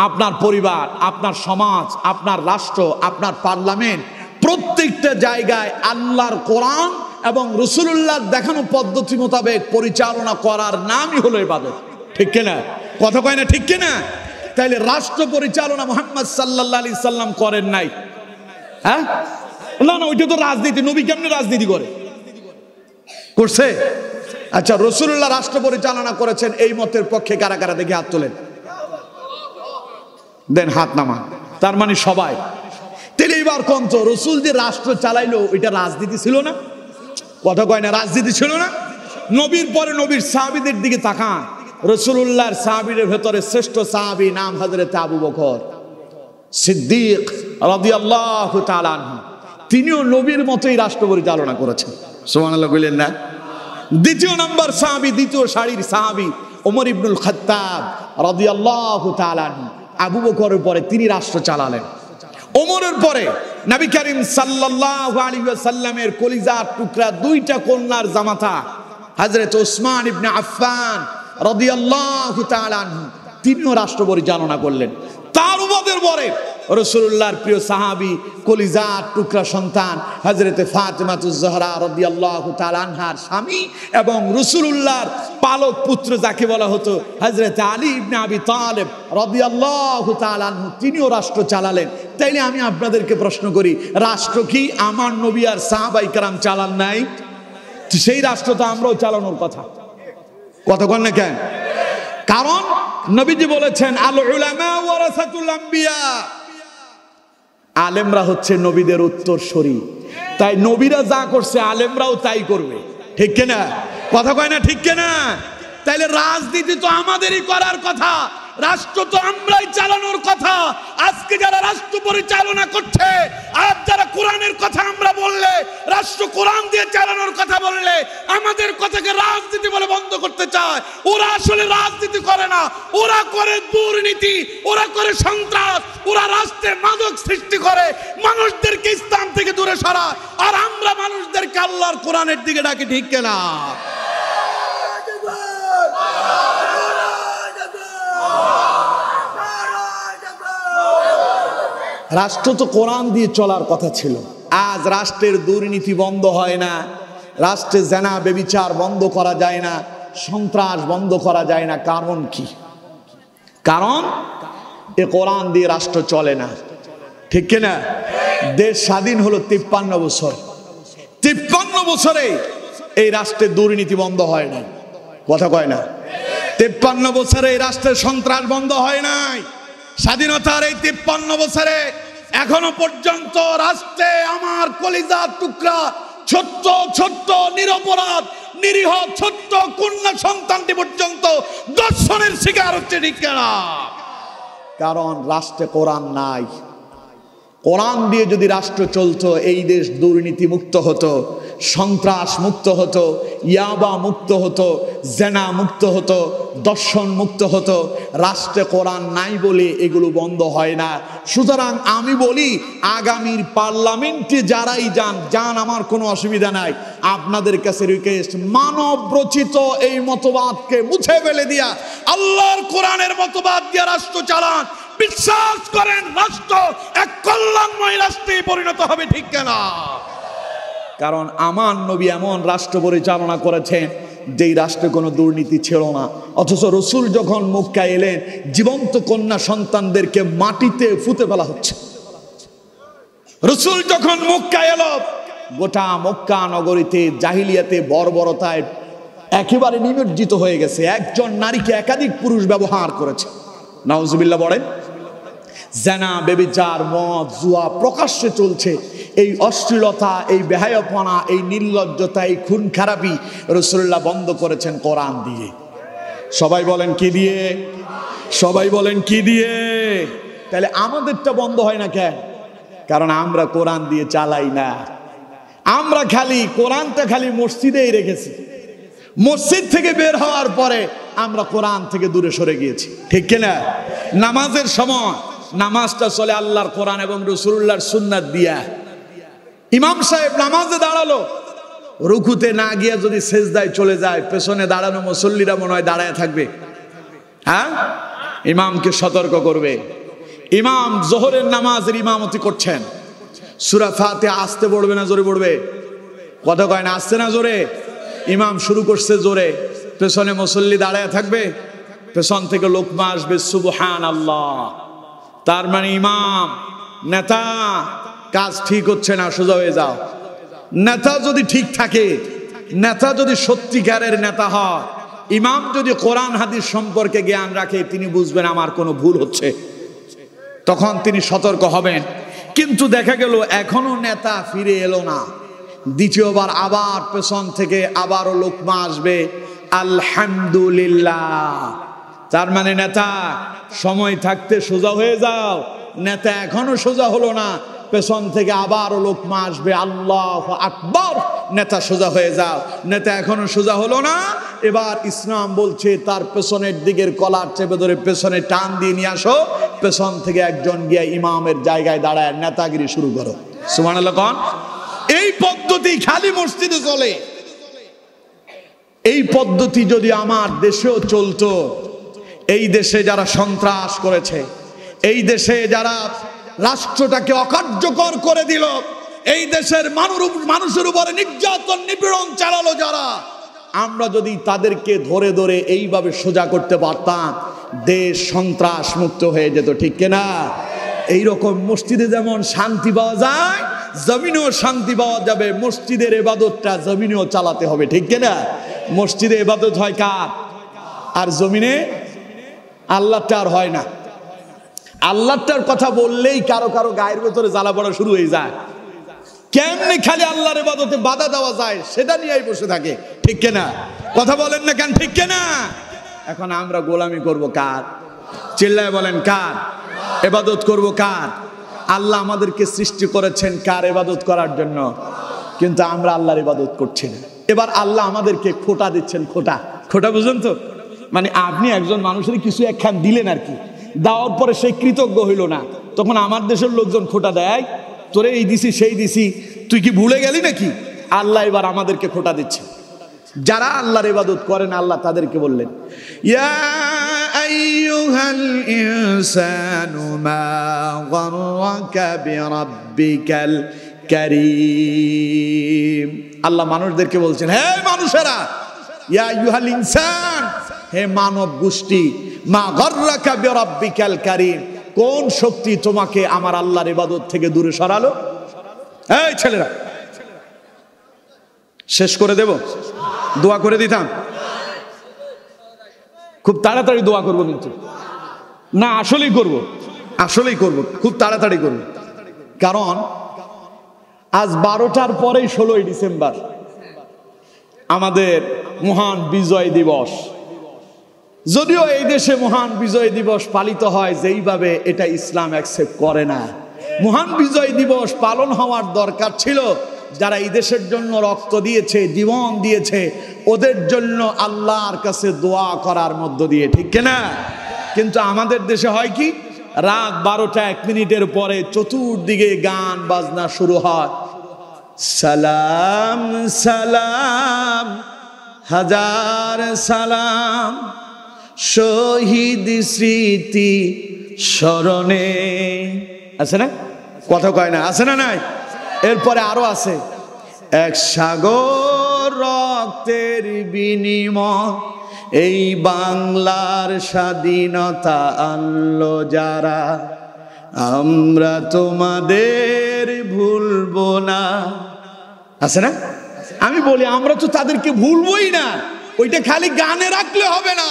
আপনার পরিবার, আপনার সমাজ, আপনার রাষ্ট্র, আপনার পার্লামেন্ট, প্রত্যেকটা জায়গায় আল্লাহর কোরআন এবং রাসূলুল্লাহর দেখানো পদ্ধতি মোতাবেক পরিচালনা করার নামই হলো ইবাদত, ঠিক কিনা? কথা কয় না, ঠিক কিনা? তাইলে রাষ্ট্র পরিচালনা মুহাম্মদ সাল্লাল্লাহু আলাইহি সাল্লাম করেন নাই? হ্যাঁ, না না, ওইটা তো রাজনীতি। নবী কেমনে রাজনীতি করছে? আচ্ছা, রাসূলুল্লাহ রাষ্ট্র পরিচালনা করেছেন, এই মতের পক্ষে কারা কারা? দেখে হাত তোলেন, দেন হাত নামান। তার মানে সবাই। তাহলে এবার কোন তো রাসূল যে রাষ্ট্র চালাইলো, এটা রাজনীতি ছিল না? কথা কয় না, রাজনীতি ছিল না? নবীর পরে নবীর সাহাবীদের দিকে তাকান, রাসূলুল্লাহর সাহাবীদের ভেতরে শ্রেষ্ঠ সাহাবী নাম হযরত আবু বকর সিদ্দিক রাদিয়াল্লাহু তাআলা আনহু। তিনিও নবীর মতোই রাষ্ট্র পরিচালনা করেছেন, সুবহানাল্লাহ বলেন না? দ্বিতীয় নাম্বার সাহাবী, দ্বিতীয় সারির সাহাবী ওমর ইবনুল খাত্তাব রাদিয়াল্লাহু তাআলা আনহু। আবু বকরের পরে তিনি রাষ্ট্র চালালেন। ওমরের পরে নবী করিম সাল্লাল্লাহু আলাইহি ওয়াসাল্লামের কলিজার টুকরা দুইটা কন্যার জামাতা হযরত ওসমান ইবনে আফফান রাদিয়াল্লাহু তাআলা আনহু, তিনিও রাষ্ট্র পরিচালনা করলেন। তার উপদের পরে রাসূলুল্লাহর প্রিয় সাহাবী, কলিজার টুকরা সন্তান হযরত ফাতেমাতুজ জোহরা রাদিয়াল্লাহু তাআলা আনহার স্বামী এবং রাসূলুল্লাহর পালক পুত্র যাকে বলা হতো হযরত আলী ইবনে আবি তালেব রাদিয়াল্লাহু তাআলা আনহু, তিনিও রাষ্ট্র চালালেন। তাইলে আমি আপনাদেরকে প্রশ্ন করি, রাষ্ট্র কি আমার নবী আর সাহাবায়ে কেরাম চালান নাই? সেই রাষ্ট্র তো আমরাও চালানোর কথা। কতক্ষণ না কেন? কারণ নবীজি বলেছেন, আল উলামা ওয়ারাসাতুল আম্বিয়া, আলেমরা হচ্ছে নবীদের উত্তরসূরি। তাই নবীরা যা করছে আলেমরাও তাই করবে, ঠিক কিনা? কথা কয় না, ঠিক কিনা? তাইলে রাজনীতি তো আমাদেরই করার কথা, রাষ্ট্র তো আমরাই চালানোর কথা। আজকে যারা রাষ্ট্র পরিচালনা করছে, আর যারা কোরআনের কথা আমরা বললে, রাষ্ট্র কোরআন দিয়ে চালানোর কথা বললে, আমাদের কথাকে রাজনীতি বলে বন্ধ করতে চায়। ওরা আসলে রাজনীতি করে না, ওরা করে দুর্নীতি, ওরা করে সন্ত্রাস, ওরা রাষ্ট্রে মাদক সৃষ্টি করে, মানুষদেরকে ইসলাম থেকে দূরে সরায়, আর আমরা মানুষদেরকে আল্লাহর কোরআনের দিকে ডাকি, ঠিক কিনা? রাষ্ট্র তো কোরআন দিয়ে চলার কথা ছিল। আজ রাষ্ট্রের দুর্নীতি বন্ধ হয় না, রাষ্ট্রে জেনা ব্যভিচার বন্ধ করা যায় না, সন্ত্রাস বন্ধ করা যায় না। কারণ কি? কারণ এ কোরআন দিয়ে রাষ্ট্র চলে না, ঠিক কিনা? দেশ স্বাধীন হলো 53 বছর, 53 বছরে এই রাষ্ট্রের দুর্নীতি বন্ধ হয় নাই। কথা কয় না? 53 বছরে এই রাষ্ট্রের সন্ত্রাস বন্ধ হয় নাই। স্বাধীনতার এই 53 বছরে এখনো পর্যন্ত রাষ্ট্রে আমার কলিজার টুকরা ছোট্ট ছোট্ট নিরপরাধ নিরীহ ছোট্ট কন্যা সন্তানটি পর্যন্ত দর্শনের শিকার হচ্ছে, ঠিক না? কারণ রাষ্ট্রে কোরআন নাই। কোরআন দিয়ে যদি রাষ্ট্র চলতো, এই দেশ দুর্নীতি মুক্ত হতো, সন্ত্রাস মুক্ত হতো, ইয়াবা মুক্ত হতো, জেনা মুক্ত হতো, দর্শন মুক্ত হতো। রাষ্ট্রে কোরআন নাই বলে এগুলো বন্ধ হয় না। সুতরাং আমি বলি, আগামীর পার্লামেন্টে যারাই যান, আমার কোনো অসুবিধা নাই। আপনাদের কাছে রিকোয়েস্ট, মানব রচিত এই মতবাদকে মুছে ফেলে দিয়া আল্লাহর কোরআনের মতবাদ দিয়ে রাষ্ট্র চালান। বিশ্বাস করেন, রাষ্ট্র এক কল্যাণময় রাষ্ট্রে পরিণত হবে, ঠিক না? কারণ আমার নবী এমন রাষ্ট্র পরিচালনা করেছেন যেই রাষ্ট্রে কোনো দুর্নীতি ছিল না। অথচ রসুল যখন মক্কায় এলেন, জীবন্ত কন্যা সন্তানদেরকে মাটিতে ফুতে ফেলা হচ্ছে। রসুল যখন মক্কায় এলো, গোটা মক্কা নগরীতে জাহিলিয়াতে বর্বরতায় একেবারে নিমজ্জিত হয়ে গেছে। একজন নারীকে একাধিক পুরুষ ব্যবহার করেছে। নাউজুবিল্লাহ বলেন। জেনা ব্যভিচার মদ জুয়া প্রকাশ্যে চলছে। এই অশ্লীলতা, এই বেহায়াপনা, এই নির্লজ্জতা, এই খুন খারাপি রাসূলুল্লাহ বন্ধ করেছেন কোরআন দিয়ে। সবাই বলেন কি দিয়ে? সবাই বলেন কি দিয়ে? তাহলে আমাদেরটা বন্ধ হয় না কেন? কারণ আমরা কোরআন দিয়ে চালাই না। আমরা খালি কোরআনটা খালি মসজিদেই রেখেছি। মসজিদ থেকে বের হওয়ার পরে আমরা কোরআন থেকে দূরে সরে গিয়েছি, ঠিক কিনা? নামাজের সময় নামাজটা চলে আল্লাহর কোরআন এবং রাসূলুল্লাহর সুন্নাত দিয়া। ইমাম সাহেব নামাজে দাঁড়ালো, রুকুতে না গিয়ে যদি সেজদায় চলে যায়, পেছনে দাঁড়ানো মুসল্লিরা মনে হয় দাঁড়ায় থাকবে। হ্যাঁ, ইমামকে সতর্ক করবে। ইমাম জোহরের নামাজের ইমামতি করছেন, সূরা ফাতিহা আস্তে পড়বে না জোরে পড়বে? কথা কয় না, আস্তে না জোরে? ইমাম শুরু করছে জোরে, পেছনে মুসল্লি দাঁড়ায় থাকবে, পেছন থেকে লোকমা আসবে সুবহানাল্লাহ। তার মানে ইমাম নেতা, কাজ ঠিক হচ্ছে না, সোজা হয়ে যাও। নেতা যদি ঠিক থাকে, নেতা যদি সত্যিকারের নেতা হয়, ইমাম যদি কোরআন হাদিস সম্পর্কে জ্ঞান রাখে, তিনি বুঝবেন আমার কোনো ভুল হচ্ছে, তখন তিনি সতর্ক হবেন। কিন্তু দেখা গেল এখনো নেতা ফিরে এলো না। দ্বিতীয়বার আবার পেছন থেকে আবারও লোকমা আসবে, আলহামদুলিল্লাহ। তার মানে নেতা সময় থাকতে সোজা হয়ে যাও। নেতা এখনো সোজা হলো না, পেছন থেকে আবারও লোকমা আসবে, আল্লাহু আকবার। নেতা সোজা হয়ে যাও। নেতা এখনো সোজা হলো না, এবার ইসলাম বলছে তার পেছনের দিকের কলার চেপে ধরে পেছনে টান দিয়ে নিয়ে আসো। পেছন থেকে একজন গিয়ে ইমামের জায়গায় দাঁড়ায় নেতাগিরি শুরু করো। সুবহানাল্লাহ কোন? এই পদ্ধতি খালি মসজিদে চলে। এই পদ্ধতি যদি আমার দেশেও চলতো, এই দেশে যারা সন্ত্রাস করেছে, এই দেশে যারা রাষ্ট্রটাকে অকার্যকর করে দিল, এই দেশের মানুষের উপরে নির্যাতন নিপীড়ন চালালো যারা, আমরা যদি তাদেরকে ধরে ধরে এইভাবে সোজা করতে পারতাম, দেশ সন্ত্রাস মুক্ত হয়ে যেত, ঠিক কিনা? এইরকম মসজিদে যেমন শান্তি পাওয়া যায়, জমিনেও শান্তি পাওয়া যাবে। মসজিদের ইবাদতটা জমিনেও চালাতে হবে, ঠিক কিনা? মসজিদে ইবাদত হয় কার? আর জমিনে আল্লাহটার হয় না। আল্লাহটার কথা বললেই কারো কারো গায়ের ভেতরে জ্বালা পড়া শুরু হয়ে যায়। কেমনে খালি আল্লাহর ইবাদতে বাধা দেওয়া যায় সেটা নিয়েই বসে থাকে, ঠিক কিনা? কথা বলেন না কেন, ঠিক কিনা? এখন আমরা গোলামি করব কার? চিল্লায় বলেন কার? ইবাদত করব কার? আল্লাহ আমাদেরকে সৃষ্টি করেছেন কার ইবাদত করার জন্য, কিন্তু আমরা আল্লাহর ইবাদত করছি না। এবার আল্লাহ আমাদেরকে খোটা দিচ্ছেন। খোটা, খোটা বুঝুন তো? মানে আপনি একজন মানুষের কিছু একখান দিলেন আর কি, দেওয়ার পরে সেই কৃতজ্ঞ হইল না, তখন আমার দেশের লোকজন খোটা দেয়, তোরে এই দিছি সেই দিছি, তুই কি ভুলে গেলি নাকি? আল্লাহ এবার আমাদেরকে খোটা দিচ্ছে। যারা আল্লাহর ইবাদত করেন, আল্লাহ তাদেরকে বললেন, ইয়া আইয়ুহাল ইনসানু মা গাররাকা বিরাব্বিকাল কারীম। আল্লাহ মানুষদেরকে বলছেন, হে মানুষেরা, ইয়া আইয়ুহাল ইনসান, হে মানব গোষ্ঠী, মা গাররাকা বিরাব্বিকাল কারীম, কোন শক্তি তোমাকে আমার আল্লাহর ইবাদত থেকে দূরে সরালো? এই ছেলেরা, শেষ করে দেব, দোয়া করে দিতাম, খুব তাড়াতাড়ি দোয়া করবো, কিন্তু না আসলেই করব, আসলেই করব, খুব তাড়াতাড়ি করব। কারণ আজ 12টার পরেই 16ই ডিসেম্বর আমাদের মহান বিজয় দিবস। যদিও এই দেশে মহান বিজয় দিবস পালিত হয় যেইভাবে, এটা ইসলাম অ্যাকসেপ্ট করে না। মহান বিজয় দিবস পালন হওয়ার দরকার ছিল যারা এই দেশের জন্য রক্ত দিয়েছে, জীবন দিয়েছে, ওদের জন্য আল্লাহর কাছে দোয়া করার মধ্য দিয়ে, ঠিক কিনা? কিন্তু আমাদের দেশে হয় কি, রাত 12টা 1 মিনিটের পরে চতুর্দিকে গান বাজনা শুরু হয়। সালাম সালাম হাজার সালাম শহীদ স্মৃতি স্মরণে, আছে না? কথা কয় না, আছে না? নাই? এরপরে আরো আছে, এক সাগর রক্তের বিনিময় এই বাংলার স্বাধীনতা আনলো যারা, আমরা তোমাদের ভুলবো না, আছে না? আমি বলি, আমরা তো তাদেরকে ভুলবই না, ওইটা খালি গানে রাখলে হবে না।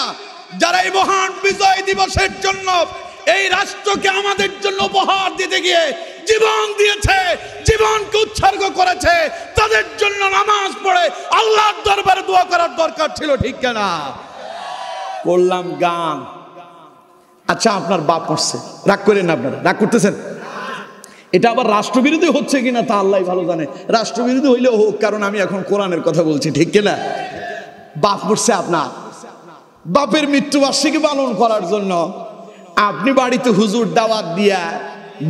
যারা এই মহান বিজয় দিবসের জন্য এই রাষ্ট্রকে আমাদের জন্য উপহার দিতে গিয়ে জীবন দিয়েছে, জীবনকে উৎসর্গ করেছে, তাদের জন্য নামাজ পড়ে আল্লাহর দরবারে দোয়া করার দরকার ছিল, ঠিক কিনা? করলাম গান। আচ্ছা, আপনার বাপ মরছে, রাগ করেন না, আপনারা রাগ করতেছেন, এটা আবার রাষ্ট্রবিরোধী হচ্ছে কিনা তা আল্লাহ ভালো জানে। রাষ্ট্রবিরোধী হইলেও হোক, কারণ আমি এখন কোরআনের কথা বলছি, ঠিক কিনা? বাপ মরছে আপনার, বাপের মৃত্যুবার্ষিকী পালন করার জন্য আপনি বাড়িতে হুজুর দাওয়াত দিয়া,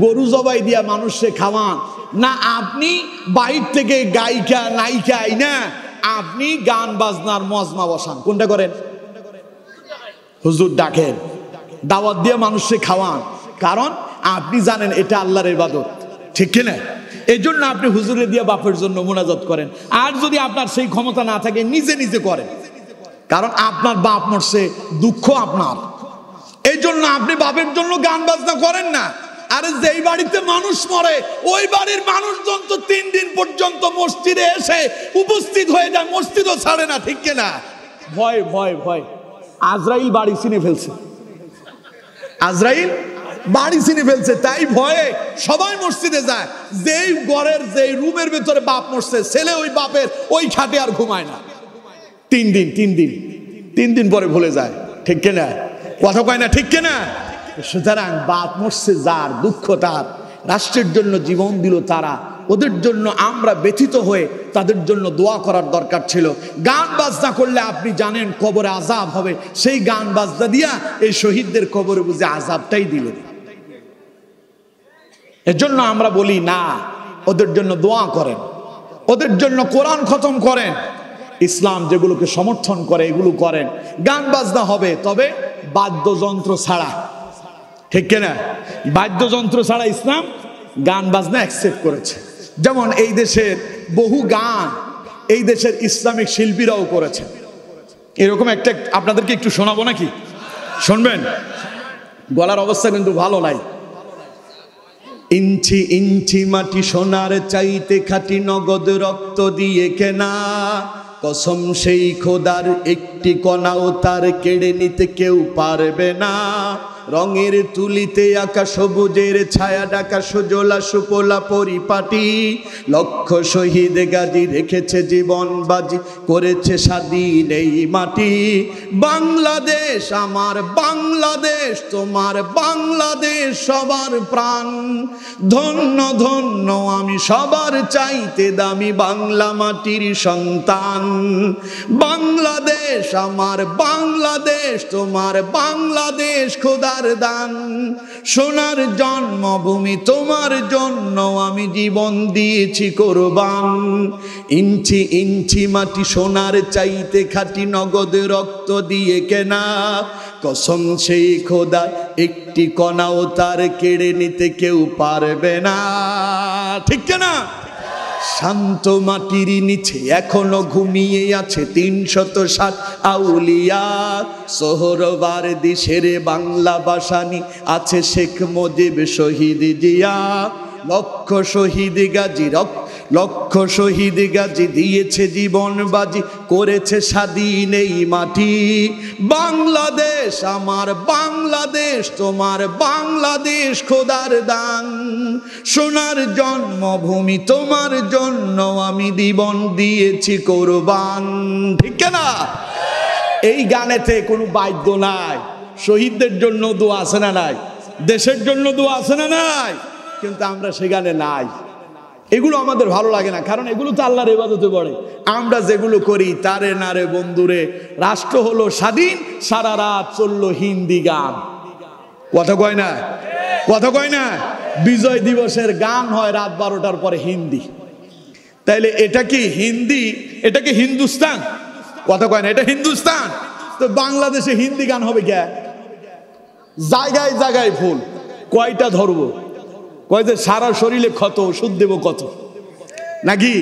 গরু জবাই দিয়া মানুষকে খাওয়ান না, আপনি বাইর থেকে গায়িকা নায়িকা আইনা আপনি গান বাজনার মজমা বসান? কোনটা করেন? হুজুর ডাকেন, দাওয়াত দিয়ে মানুষকে খাওয়ান, কারণ আপনি জানেন এটা আল্লাহর ইবাদত, ঠিক কিনা? এই জন্য আপনি হুজুরে দিয়ে বাপের জন্য মুনাজাত করেন। আর যদি আপনার সেই ক্ষমতা না থাকে, নিজে নিজে করেন, কারণ আপনার বাপ মরছে, দুঃখ আপনার, এই জন্য আপনি বাপের জন্য গান বাজনা করেন না। আরে যেই বাড়িতে মানুষ মরে, ওই বাড়ির মানুষজন তো 3 দিন পর্যন্ত মসজিদে এসে উপস্থিত হয়ে যায়, মসজিদও ছাড়ে না, ঠিক কিনা? ভয় ভয় ভয়, আজরাইল বাড়ি চিনে ফেলছে, আজরাইল বাড়ি চিনে ফেলছে, তাই ভয়ে সবাই মসজিদে যায়। যেই ঘরের, যেই রুমের ভেতরে বাপ মরছে, ছেলে ওই বাপের ওই খাটে আর ঘুমায় না 3 দিন পরে ভুলে যায়, ঠিক কিনা? কথা কয় না, ঠিক কিনা? সুতরাং বাপ মরছে যার, দুঃখ তার, রাষ্ট্রের জন্য জীবন দিল তারা, ওদের জন্য আমরা ব্যথিত হয়ে তাদের জন্য দোয়া করার দরকার ছিল। গান বাজনা করলে আপনি জানেন কবরে আযাব হবে, সেই গান বাজনা দিয়া এই শহীদদের কবরে বুঝে আযাবটাই দিলেন। এজন্য আমরা বলি না, ওদের জন্য দোয়া করেন, ওদের জন্য কোরআন খতম করেন, ইসলাম যেগুলোকে সমর্থন করে এগুলো করেন। গান বাজনা হবে, তবে বাদ্যযন্ত্র ছাড়া, ঠিক কিনা? বাদ্যযন্ত্র ছাড়া ইসলাম গান বাজনা অ্যাকসেপ্ট করেছে। যেমন এই দেশের বহু গান এই দেশের ইসলামিক শিল্পীরাও করেছে। এরকম একটা আপনাদেরকে একটু শোনাবো, নাকি শুনবেন? গলার অবস্থা কিন্তু ভালো নাই। ইঞ্চি ইঞ্চি মাটি সোনার চাইতে খাঁটি, নগদ রক্ত দিয়ে কেনা, কসম সেই খোদার একটি কণাও তার কেড়ে নিতে কেউ পারবে না। রঙের তুলিতে আঁকা সবুজের ছায়া ডাকা সুজলা সুপলা পরিপাটি, লক্ষ শহীদ গাজী রেখেছে জীবন বাজি, করেছে স্বাধীন এই মাটি। বাংলাদেশ আমার বাংলাদেশ, তোমার বাংলাদেশ সবার প্রাণ, ধন্য ধন্য আমি সবার চাইতে দামি বাংলা মাটির সন্তান। বাংলাদেশ আমার বাংলাদেশ, তোমার বাংলাদেশ খোদা খোদার দান। সোনার জন্মভূমি তোমার জন্য আমি জীবন দিয়েছি কোরবান। ইঞ্চি ইঞ্চি মাটি সোনার চাইতে খাঁটি, নগদ রক্ত দিয়ে কেনা। কসম সেই খোদা একটি কণাও তার কেড়ে নিতে কেউ পারবে না, ঠিক না? শান্ত মাটির নিচে এখনো ঘুমিয়ে আছে ৩৬০ আউলিয়া। সোহরবার দেশের বাংলা ভাষানি আছে শেখ মুজিব শহীদ জিয়া। লক্ষ শহীদ গাজী দিয়েছে জীবন বাজি, করেছে স্বাধীন এই মাটি। বাংলাদেশ আমার বাংলাদেশ, তোমার বাংলাদেশ খোদার দান। সোনার জন্মভূমি তোমার জন্য আমি জীবন দিয়েছি কোরবান, ঠিক না? এই গানেতে কোনো বাদ্য নাই। শহীদদের জন্য দোয়া আছে না নাই? দেশের জন্য দোয়া আছে না নাই? কিন্তু আমরা সেখানে নাই। এগুলো আমাদের ভালো লাগে না, কারণ এগুলো তো আল্লাহর ইবাদতে পড়ে। আমরা যেগুলো করি তারে না রে বন্ধুরে, রাষ্ট্র হলো স্বাধীন, সারা রাত চললো হিন্দি গান। কথা কয় না? কথা কয় না? বিজয় দিবসের গান হয় রাত 12টার পরে হিন্দি। তাইলে এটা কি হিন্দি? এটা কি হিন্দুস্তান? কথা কয় না? এটা হিন্দুস্তান। তো বাংলাদেশে হিন্দি গান হবে কে? জায়গায় জায়গায় ফুল। কয়টা ধরবো? কয় যে সারা শরীরে ক্ষত, ওষুধ দেব কত, নাকি?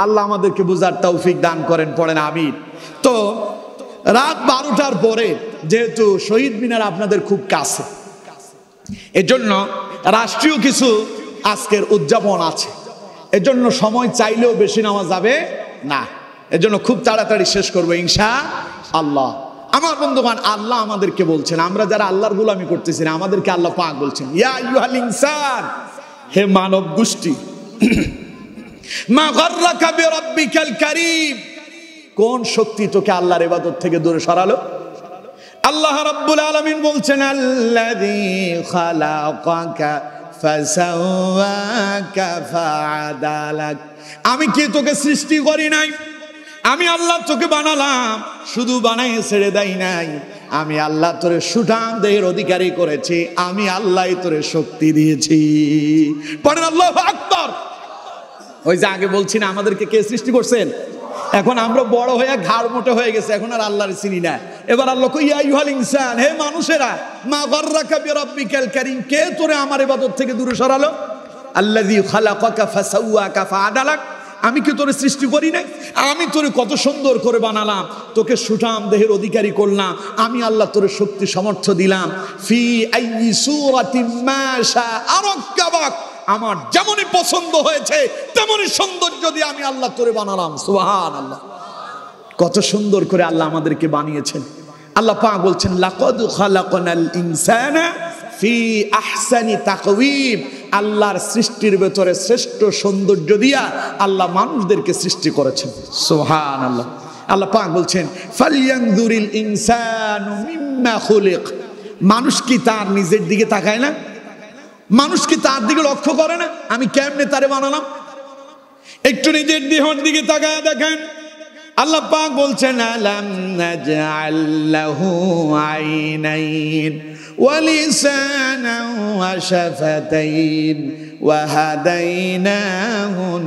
আল্লাহ আমাদেরকে বুঝার তৌফিক দান করেন, পড়েন আমিন। তো রাত 12টার পরে যেহেতু শহীদ মিনার আপনাদের খুব কাছে, এজন্য রাষ্ট্রীয় কিছু আজকের উদযাপন আছে। এজন্য সময় চাইলেও বেশি নেওয়া যাবে না, এজন্য খুব তাড়াতাড়ি শেষ করবো ইনশাআল্লাহ। আমার বন্ধুগণ, আল্লাহ আমাদেরকে বলছেন, আমরা যারা আল্লাহর গোলামি করতেছি না, আমাদেরকে আল্লাহ পাক বলছেন, ইয়া আইয়ুহাল ইনসান, হে মানব গোষ্ঠী, মা গাররাকা বিরাব্বিকাল কারীম, কোন শক্তি তোকে আল্লাহর ইবাদত থেকে দূরে সরালো? আল্লাহ রাব্বুল আলামিন বলছেন, আল্লাযী খালাকাকা ফাসাওয়াকা ফাআদালাক, আমি কি তোকে সৃষ্টি করি নাই? আমি আল্লাহ তোকে বানালাম, শুধু বানাই ছেড়ে দেই নাই। আমি আল্লাহ তোরে সুঠাম দেহের অধিকারী করেছি, আমি আল্লাহ তোরে শক্তি দিয়েছি। পড়েন আল্লাহু আকবার। ওই যে আগে বলছি না আমাদেরকে কে সৃষ্টি করছেন? এখন আমরা বড় হয়ে ঘাড় মোটে হয়ে গেছে, এখন আর আল্লাহর চিনি না। এবার আল্লাহ কই, ইয়া আইয়ুহাল ইনসান, হে মানুষেরা, মা গাররাকা বিরাব্বিকাল কারীম, কে তোরে আমার ইবাদত থেকে দূরে সরালো? আল্লাযী খালাকাকা ফাসাওয়াকা ফাআদালাক, আমি কি তোরে সৃষ্টি করি নাই? আমি তোরে কত সুন্দর করে বানালাম, তোকে সুঠাম দেহের অধিকারী করলাম, আমি আল্লাহ তোরে শক্তি সামর্থ্য দিলাম। ফি আইয়ি সূরাতিন মা শাআ রাক্কাবাক, আমার যেমনই পছন্দ হয়েছে তেমনই সৌন্দর্য দিয়ে আমি আল্লাহ তোরে বানালাম। সুবহানাল্লাহ, কত সুন্দর করে আল্লাহ আমাদেরকে বানিয়েছেন। আল্লাহ পাক বলছেন, লাকাদ খালাকনাল ইনসানা ফি আহসানি তাকওয়িম, আল্লাহর সৃষ্টির ভেতরে শ্রেষ্ঠ সৌন্দর্য দিয়া আল্লাহ মানুষদেরকে সৃষ্টি করেছেন। সুবহানাল্লাহ। আল্লাহ পাক বলছেন, ফালয়ানজুরিল ইনসানু মিম্মা খুলিক, মানুষ কি তার নিজের দিকে তাকায় না? মানুষ কি তার দিকে লক্ষ্য করে না? আমি কেমনে তারে বানালাম? একটু নিজের দেহের দিকে তাকায় দেখেন। আল্লাহ পাক বলছেন, আলাম নাজআল লাহু আইনাইন ওয়া লিসানান ওয়া শাফাতাইন ওয়া হাদাইনাহুন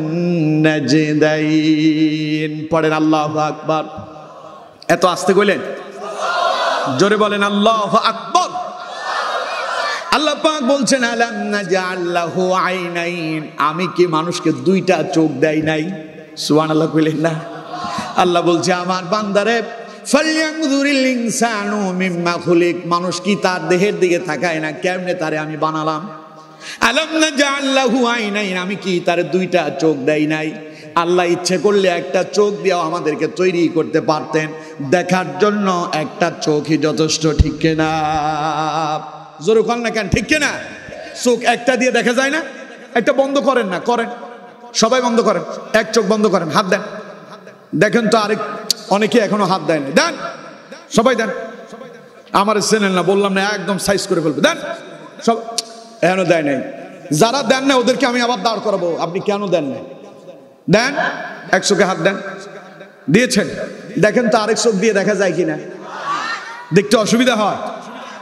নাজদাইন। পড়েন আল্লাহু আকবার। এত আস্তে কইলেন? জোরে বলেন আল্লাহু আকবার। আল্লাহ পাক বলছেন, আলাম নাজআল লাহু আইনাইন, আমি কি মানুষকে দুইটা চোখ দেই নাই? সুবহানাল্লাহ কইলেন না? আল্লাহ বলছে, আমার বান্দারে, ফালয়ানজুরিল ইনসানু মিম্মা খুলিক, মানুষ কি তার দেহের দিকে তাকায় না? কেমনে তারে আমি বানালাম? আলাম নাজআল লাহু আইনাইন, আমি কি তারে দুইটা চোখ দেই নাই? আল্লাহ ইচ্ছে করলে একটা চোখ দিয়েও আমাদেরকে তৈরি করতে পারতেন, দেখার জন্য একটা চোখই যথেষ্ট, ঠিক কিনা? জোরে বলেন না কেন, ঠিক কিনা? চোখ একটা দিয়ে দেখা যায় না? একটা বন্ধ করেন না, করেন সবাই, বন্ধ করেন, এক চোখ বন্ধ করেন, হাত দেন, দেখেন তো। আরেক অনেকে এখনো হাত দেয়নি, দেন সবাই, দেন। আমার চেনেন না, বললাম না একদম সাইজ করে ফেলবে, দেন সব। এখনো দেয় নাই। যারা দেন না ওদেরকে আমি আবার দাঁড় করাবো, আপনি কেন দেন না? দেন, এক চোখে হাত দেন। দিয়েছেন, দেখেন তো আরেক চোখ দিয়ে দেখা যায় কিনা। দেখতে অসুবিধা হয়?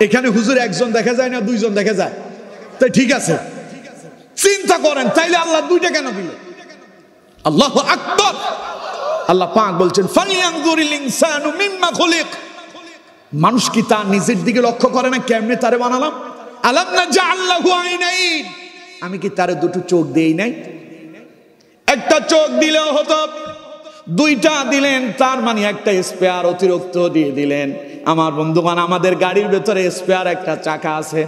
এখানে হুজুর একজন দেখা যায় না, দুইজন দেখা যায়, তাই ঠিক আছে, চিন্তা করেন তাইলে আল্লাহ দুইটা কেন দিল? আল্লাহু আকবার। আল্লাহ পাক বলছেন ফালিয়ানজুরিল ইনসানু মিম্মা খুলিক। মানুষ কি তার নিজের দিকে লক্ষ্য করে না কেমনে তারে বানালাম? আলাম নাজআল লাহু আইনাইন, আমি কি তারে দুটো চোখ দেই নাই? একটা চোখ দিলেও হতো, দুইটা দিলেন, তার মানে একটা স্পেয়ার অতিরিক্ত দিয়ে দিলেন। আমার বন্ধুগণ, আমাদের গাড়ির ভেতরে স্পেয়ার একটা চাকা আছে।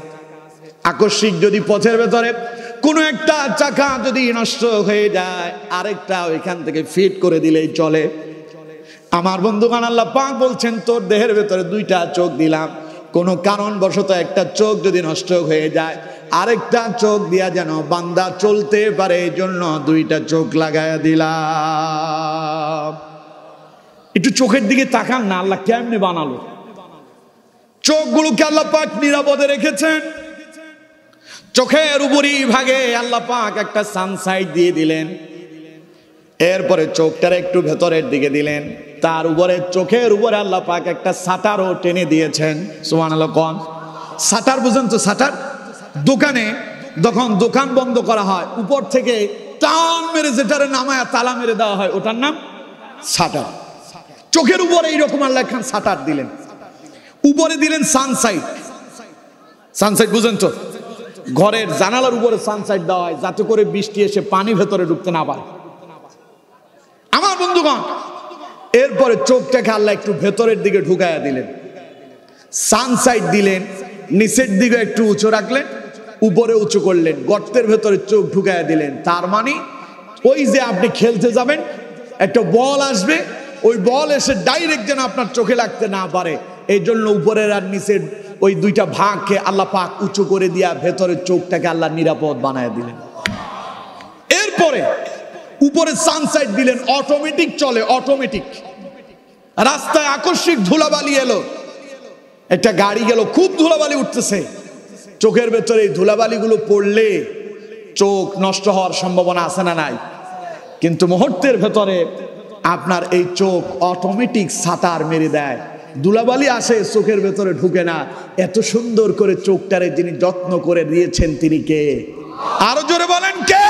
আকস্মিক যদি পথের ভেতরে কোনো একটা চাকা যদি নষ্ট হয়ে যায়, আরেকটা ওইখান থেকে ফিট করে দিলেই চলে। আমার বন্ধুগণ, আল্লাহ পাক বলছেন তোর দেহের ভেতরে দুইটা চোখ দিলাম, কোনো কারণবশত একটা চোখ যদি নষ্ট হয়ে যায়, আরেকটা চোখ দিয়া যেন বান্দা চলতে পারে, এই জন্য দুইটা চোখ লাগায়া দিলাম। একটু চোখের দিকে তাকান না, আল্লাহ কেমনে বানালো। চোখগুলোকে আল্লাহ পাক নিরাপদে রেখেছেন। চোখের উপরি ভাগে আল্লাহ পাক একটা সানসাইড দিয়ে দিলেন, এরপরে চোখটার একটু ভেতরের দিকে দিলেন, তার উপরে চোখের উপরে আল্লাহ পাক একটা সাটারও টেনে দিয়েছেন। সুবহানাল্লাহ। কোন সাটার বুঝেন তো? সাটার দোকানে যখন দোকান বন্ধ করা হয়, উপর থেকে টান মেরে যেটারে নামায় তালা মেরে দেওয়া হয়, ওটার নাম সাটার। চোখের উপরে এইরকম আল্লাহ খান সাটার দিলেন, উপরে দিলেন সানসাইড। সানসাইড বুঝেন তো? ঘরের জানালার উপরে সানসাইড দেওয়া হয় যাতে করে বৃষ্টি এসে পানি ভেতরে ঢুকতে না পারে। আমার বন্ধুগণ, এরপরে চোখটাকে আল্লাহ একটু ভেতরের দিকে ঢুকাইয়া দিলেন, সানসাইড দিলেন, নিচের দিকে একটু উঁচু রাখলেন, উপরে উঁচু করলেন, গর্তের ভেতরে চোখ ঢুকাইয়া দিলেন। তার মানে ওই যে আপনি খেলতে যাবেন, একটা বল আসবে, ওই বল এসে ডাইরেক্ট যেন আপনার চোখে লাগতে না পারে, এই জন্য উপরের আর নিচের ওই দুইটা ভাগকে আল্লাহ পাক উঁচু করে দিয়া ভেতরের চোখটাকে আল্লাহ নিরাপদ বানায় দিলেন। এরপরে উপরে সানসাইড দিলেন, অটোমেটিক চলে, অটোমেটিক। রাস্তায় আকস্মিক ধুলাবালি এলো, একটা গাড়ি গেল, খুব ধুলাবালি উঠতেছে, চোখের ভেতরে এই ধুলাবালিগুলো পড়লে চোখ নষ্ট হওয়ার সম্ভাবনা আছে না নাই? কিন্তু মুহূর্তের ভেতরে আপনার এই চোখ অটোমেটিক সাটার মেরে দেয়, ধুলাবালি আসে চোখের ভেতরে ঢুকে না। এত সুন্দর করে চোখটারে যিনি যত্ন করে দিয়েছেন তিনি কে? আরো জোরে বলেন কে?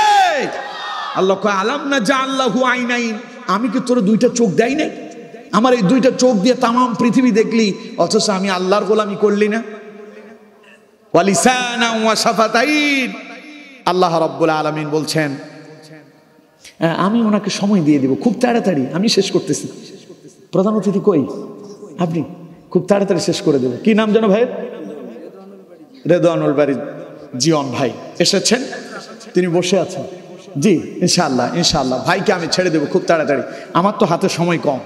আল্লাহ কয় আলাম নাজআল লাহু আইনাইন, আমি কি তোর দুইটা চোখ দেই নাই? আমার এই দুইটা চোখ দিয়ে তামাম পৃথিবী দেখলি, অথচ আমি আল্লাহর গোলামি করলি না? ওয়া লিসানান ওয়া শাফাতাইন। আল্লাহ রাব্বুল আলামিন বলছেন আমি ওনাকে সময় দিয়ে দিব, খুব তাড়াতাড়ি আমি শেষ করতেছি। প্রধান অতিথি কই? আপনি খুব তাড়াতাড়ি শেষ করে দেব। কি নাম যেন ভাই? রেদওয়ানুল বারী জীবন ভাই এসেছেন, তিনি বসে আছেন। জি ইনশাআল্লাহ, ইনশাআল্লাহ ভাইকে আমি ছেড়ে দেবো খুব তাড়াতাড়ি, আমার তো হাতে সময় কম।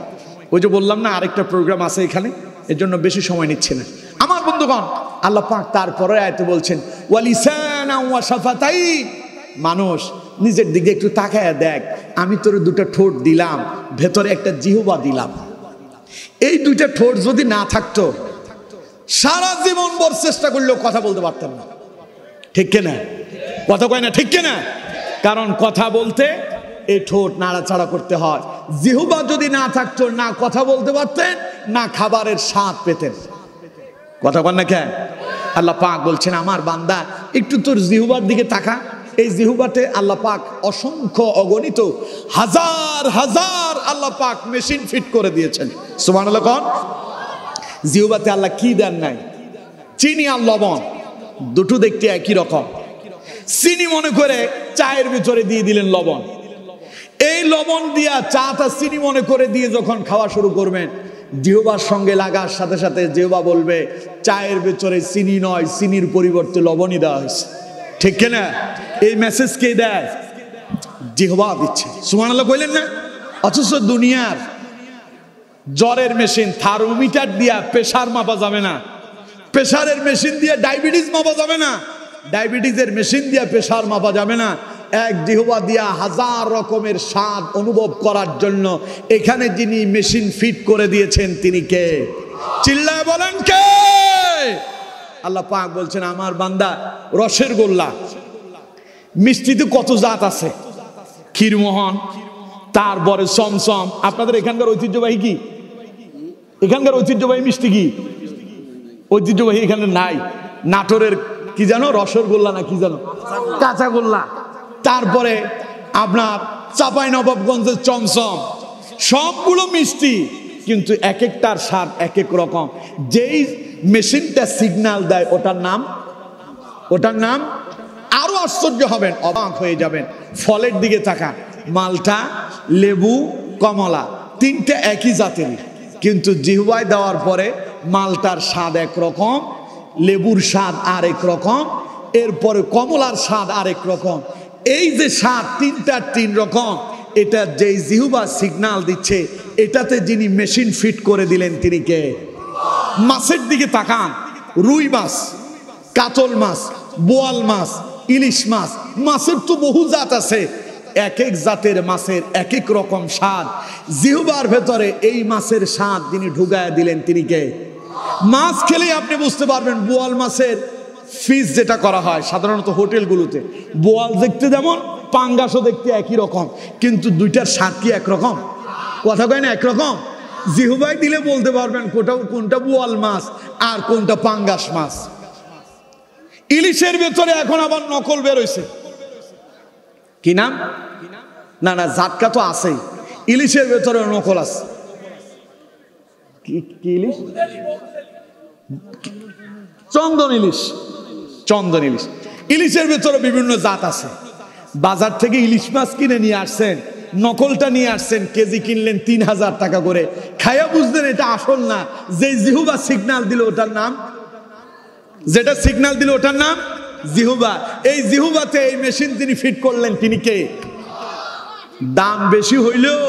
ওই যে বললাম না আরেকটা প্রোগ্রাম আছে এখানে, এর জন্য বেশি সময় নিচ্ছে না। আমার বন্ধুগণ, আল্লাহ পাক তারপরে আয়াতে বলছেন ওয়া লিসানান ওয়া শাফাতাইন। মানুষ নিজের দিকে একটু তাকায় দেখ, আমি তোর দুটো ঠোঁট দিলাম, ভেতরে একটা জিহ্বা দিলাম। এই দুইটা ঠোঁট যদি না থাকতো, সারা জীবন ভর চেষ্টা করলেও কথা বলতে পারতাম না। ঠিক কিনা? কথা কয় না ঠিক কিনা? কারণ কথা বলতে এই ঠোঁট নাড়াচাড়া করতে হয়। জিহ্বা যদি না থাকতো, না কথা বলতে পারতেন, না খাবারের স্বাদ পেতেন। কথা কন না কেন? আল্লাহ পাক বলছেন আমার বান্দা একটু তোর জিহ্বার দিকে তাকা। এই জিহ্বাতে আল্লাহ পাক অসংখ্য অগণিত হাজার হাজার আল্লাহ পাক মেশিন ফিট করে দিয়েছেন। সুবহানাল্লাহ। কোন জিহ্বাতে আল্লাহ কি দেন নাই? চিনি আর লবণ, দুটো দেখতে একই রকম। চিনি মনে করে চায়ের ভিতরে দিয়ে দিলেন লবণ, এই লবণ দিয়া চাটা চিনি মনে করে দিয়ে যখন খাওয়া শুরু করবেন, জিহ্বার সঙ্গে লাগার সাথে সাথে জিহ্বা বলবে চায়ের ভিতরে চিনি নয়, চিনির পরিবর্তে লবণই দেওয়া হয়েছে। ঠিক কিনা? এই মেসেজ কে দেয়? জিহ্বা দিচ্ছে। সুবহানাল্লাহ কইলেন না? অথচ দুনিয়ার জ্বরের মেশিন, থার্মোমিটার দিয়া প্রেসার মাপা যাবে না, প্রেসারের মেশিন দিয়ে ডায়াবেটিস মাপা যাবে না, ডায়াবেটিসের মেশিন দিয়ে প্রেসার মাপা যাবে না। এক জিহ্বা দিয়া হাজার রকমের স্বাদ অনুভব করার জন্য এখানে যিনি মেশিন ফিট করে দিয়েছেন তিনি কে? চিল্লায় বলেন কে? আল্লাহ পাক বলছেন আমার বান্দা রসের গোল্লা, মিষ্টিতে কত জাত আছে, ক্ষীরমোহন, তারপরে চমচম। আপনাদের এখানকার ঐতিহ্যবাহী কি? এখানকার ঐতিহ্যবাহী মিষ্টি কি? ঐতিহ্যবাহী এখানে নাই। নাটোরের কি জানো রসগোল্লা না কি জানো, কাঁচাগোল্লা, তারপরে আপনার চাঁপাইনবাবগঞ্জের চমচম, সবগুলো মিষ্টি, কিন্তু এক একটার স্বাদ এক এক রকম। যেই মেশিনটা সিগন্যাল দেয় ওটার নাম আরো আশ্চর্য হবেন, অবাক হয়ে যাবেন। ফলের দিকে তাকান, মালটা, লেবু, কমলা, তিনটা একই জাতেরই, কিন্তু জিহ্বায় দেওয়ার পরে মালটার স্বাদ একরকম, লেবুর স্বাদ আরেক রকম, এরপরে কমলার স্বাদ আরেক রকম। এই যে স্বাদ তিনটা তিন রকম, এটা যেই জিহ্বা সিগন্যাল দিচ্ছে, এটাতে যিনি মেশিন ফিট করে দিলেন তিনি কে? মাছের দিকে তাকান, রুই মাছ, কাতল মাছ, বোয়াল মাছ, ইলিশ মাছ, মাছের তো বহু জাত আছে, এক এক জাতের মাছের এক এক রকম স্বাদ। জিহ্বার ভেতরে এই মাছের স্বাদ যিনি ঢুকায় দিলেন তিনি কে? মাছ খেলেই আপনি বুঝতে পারবেন। বোয়াল মাছের ফিস যেটা করা হয় সাধারণত হোটেলগুলোতে, বোয়াল দেখতে যেমন, পাঙ্গাসও দেখতে একই রকম, কিন্তু দুইটার স্বাদ কি একরকম? কথা কয় না একরকম? জিহ্বায় দিলে বলতে পারবেন কোনটা বোয়াল মাছ আর কোনটা পাঙ্গাস মাছ। ইলিশের ভেতরে এখন আবার নকল বেরোইছে, কি নাম? না জাটকা তো আছেই, ইলিশের ভেতরে নকল আছে। কি ইলিশ? চন্দন ইলিশ। ইলিশের ভেতরে বিভিন্ন জাত আছে। বাজার থেকে ইলিশ মাছ কিনে নিয়ে আসছেন, নকলটা নিয়ে আসছেন, কেজি কিনলেন 3000 টাকা করে, খাইয়া বুঝলেন এটা আসল না। যে জিহ্বা সিগন্যাল দিল ওটার নাম, যেটা সিগন্যাল দিল ওটার নাম জিহ্বা। এই জিহ্বাতে এই মেশিন তিনি ফিট করলেন, তিনি কে? দাম বেশি হইলেও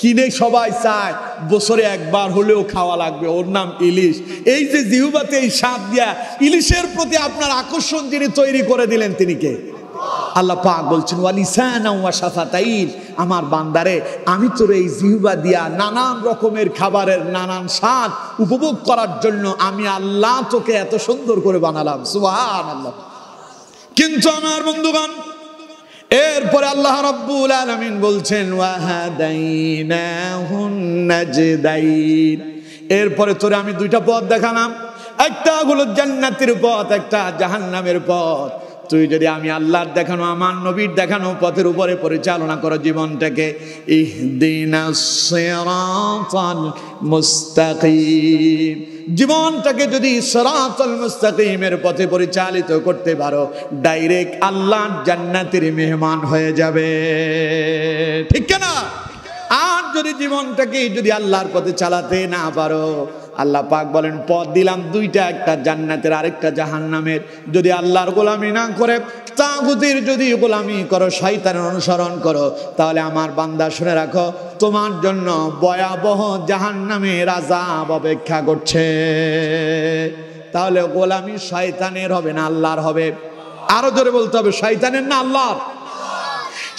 কিনে সবাই চায় বছরে একবার হলেও খাওয়া লাগবে, ওর নাম ইলিশ। এই যে জিহ্বাতে এই স্বাদ দিয়া ইলিশের প্রতি আপনার আকর্ষণ যিনি তৈরি করে দিলেন তিনি কে? আল্লাহ পাক বলছেন ওয়ালিসানাও ওয়া শাফাতাইন, আমার বান্দারে আমি তোর এই জিহ্বা দিয়া নানান রকমের খাবারের নানান স্বাদ উপভোগ করার জন্য আমি আল্লাহ তোকে এত সুন্দর করে বানালাম। সুবহানাল্লাহ। কিন্তু আমার বন্ধুগণ, এরপরে আল্লাহ রাব্বুল আলামিন বলছেন ওয়াহাদাইনাহুন নাজদাইন, এরপরে তোরে আমি দুইটা পথ দেখালাম, একটা হলো জান্নাতের পথ, একটা জাহান্নামের পথ। তুই যদি আমি আল্লাহর দেখানো, আমার নবীর দেখানো পথের উপরে পরিচালনা করো জীবনটাকে, ইহদিনাস সিরাতাল মুস্তাকিম, জীবনটাকে যদি সিরাতাল মুস্তাকিমের পথে পরিচালিত করতে পারো, ডাইরেক্ট আল্লাহর জান্নাতের মেহমান হয়ে যাবে, ঠিক না? আর যদি জীবনটাকে যদি আল্লাহর পথে চালাতে না পারো, আল্লাহ পাক বলেন পথ দিলাম দুইটা, একটা জান্নাতের আরেকটা জাহান্নামের। যদি আল্লাহর গোলামি না করে তাগুতের যদি গোলামি করো, শয়তানের অনুসরণ করো, তাহলে আমার বান্দা শুনে রাখো, তোমার জন্য ভয়াবহ জাহান্নামের আযাব অপেক্ষা করছে। তাহলে গোলামি শয়তানের হবে না আল্লাহর হবে? আরো জোরে বলতে হবে, শয়তানের না আল্লাহর?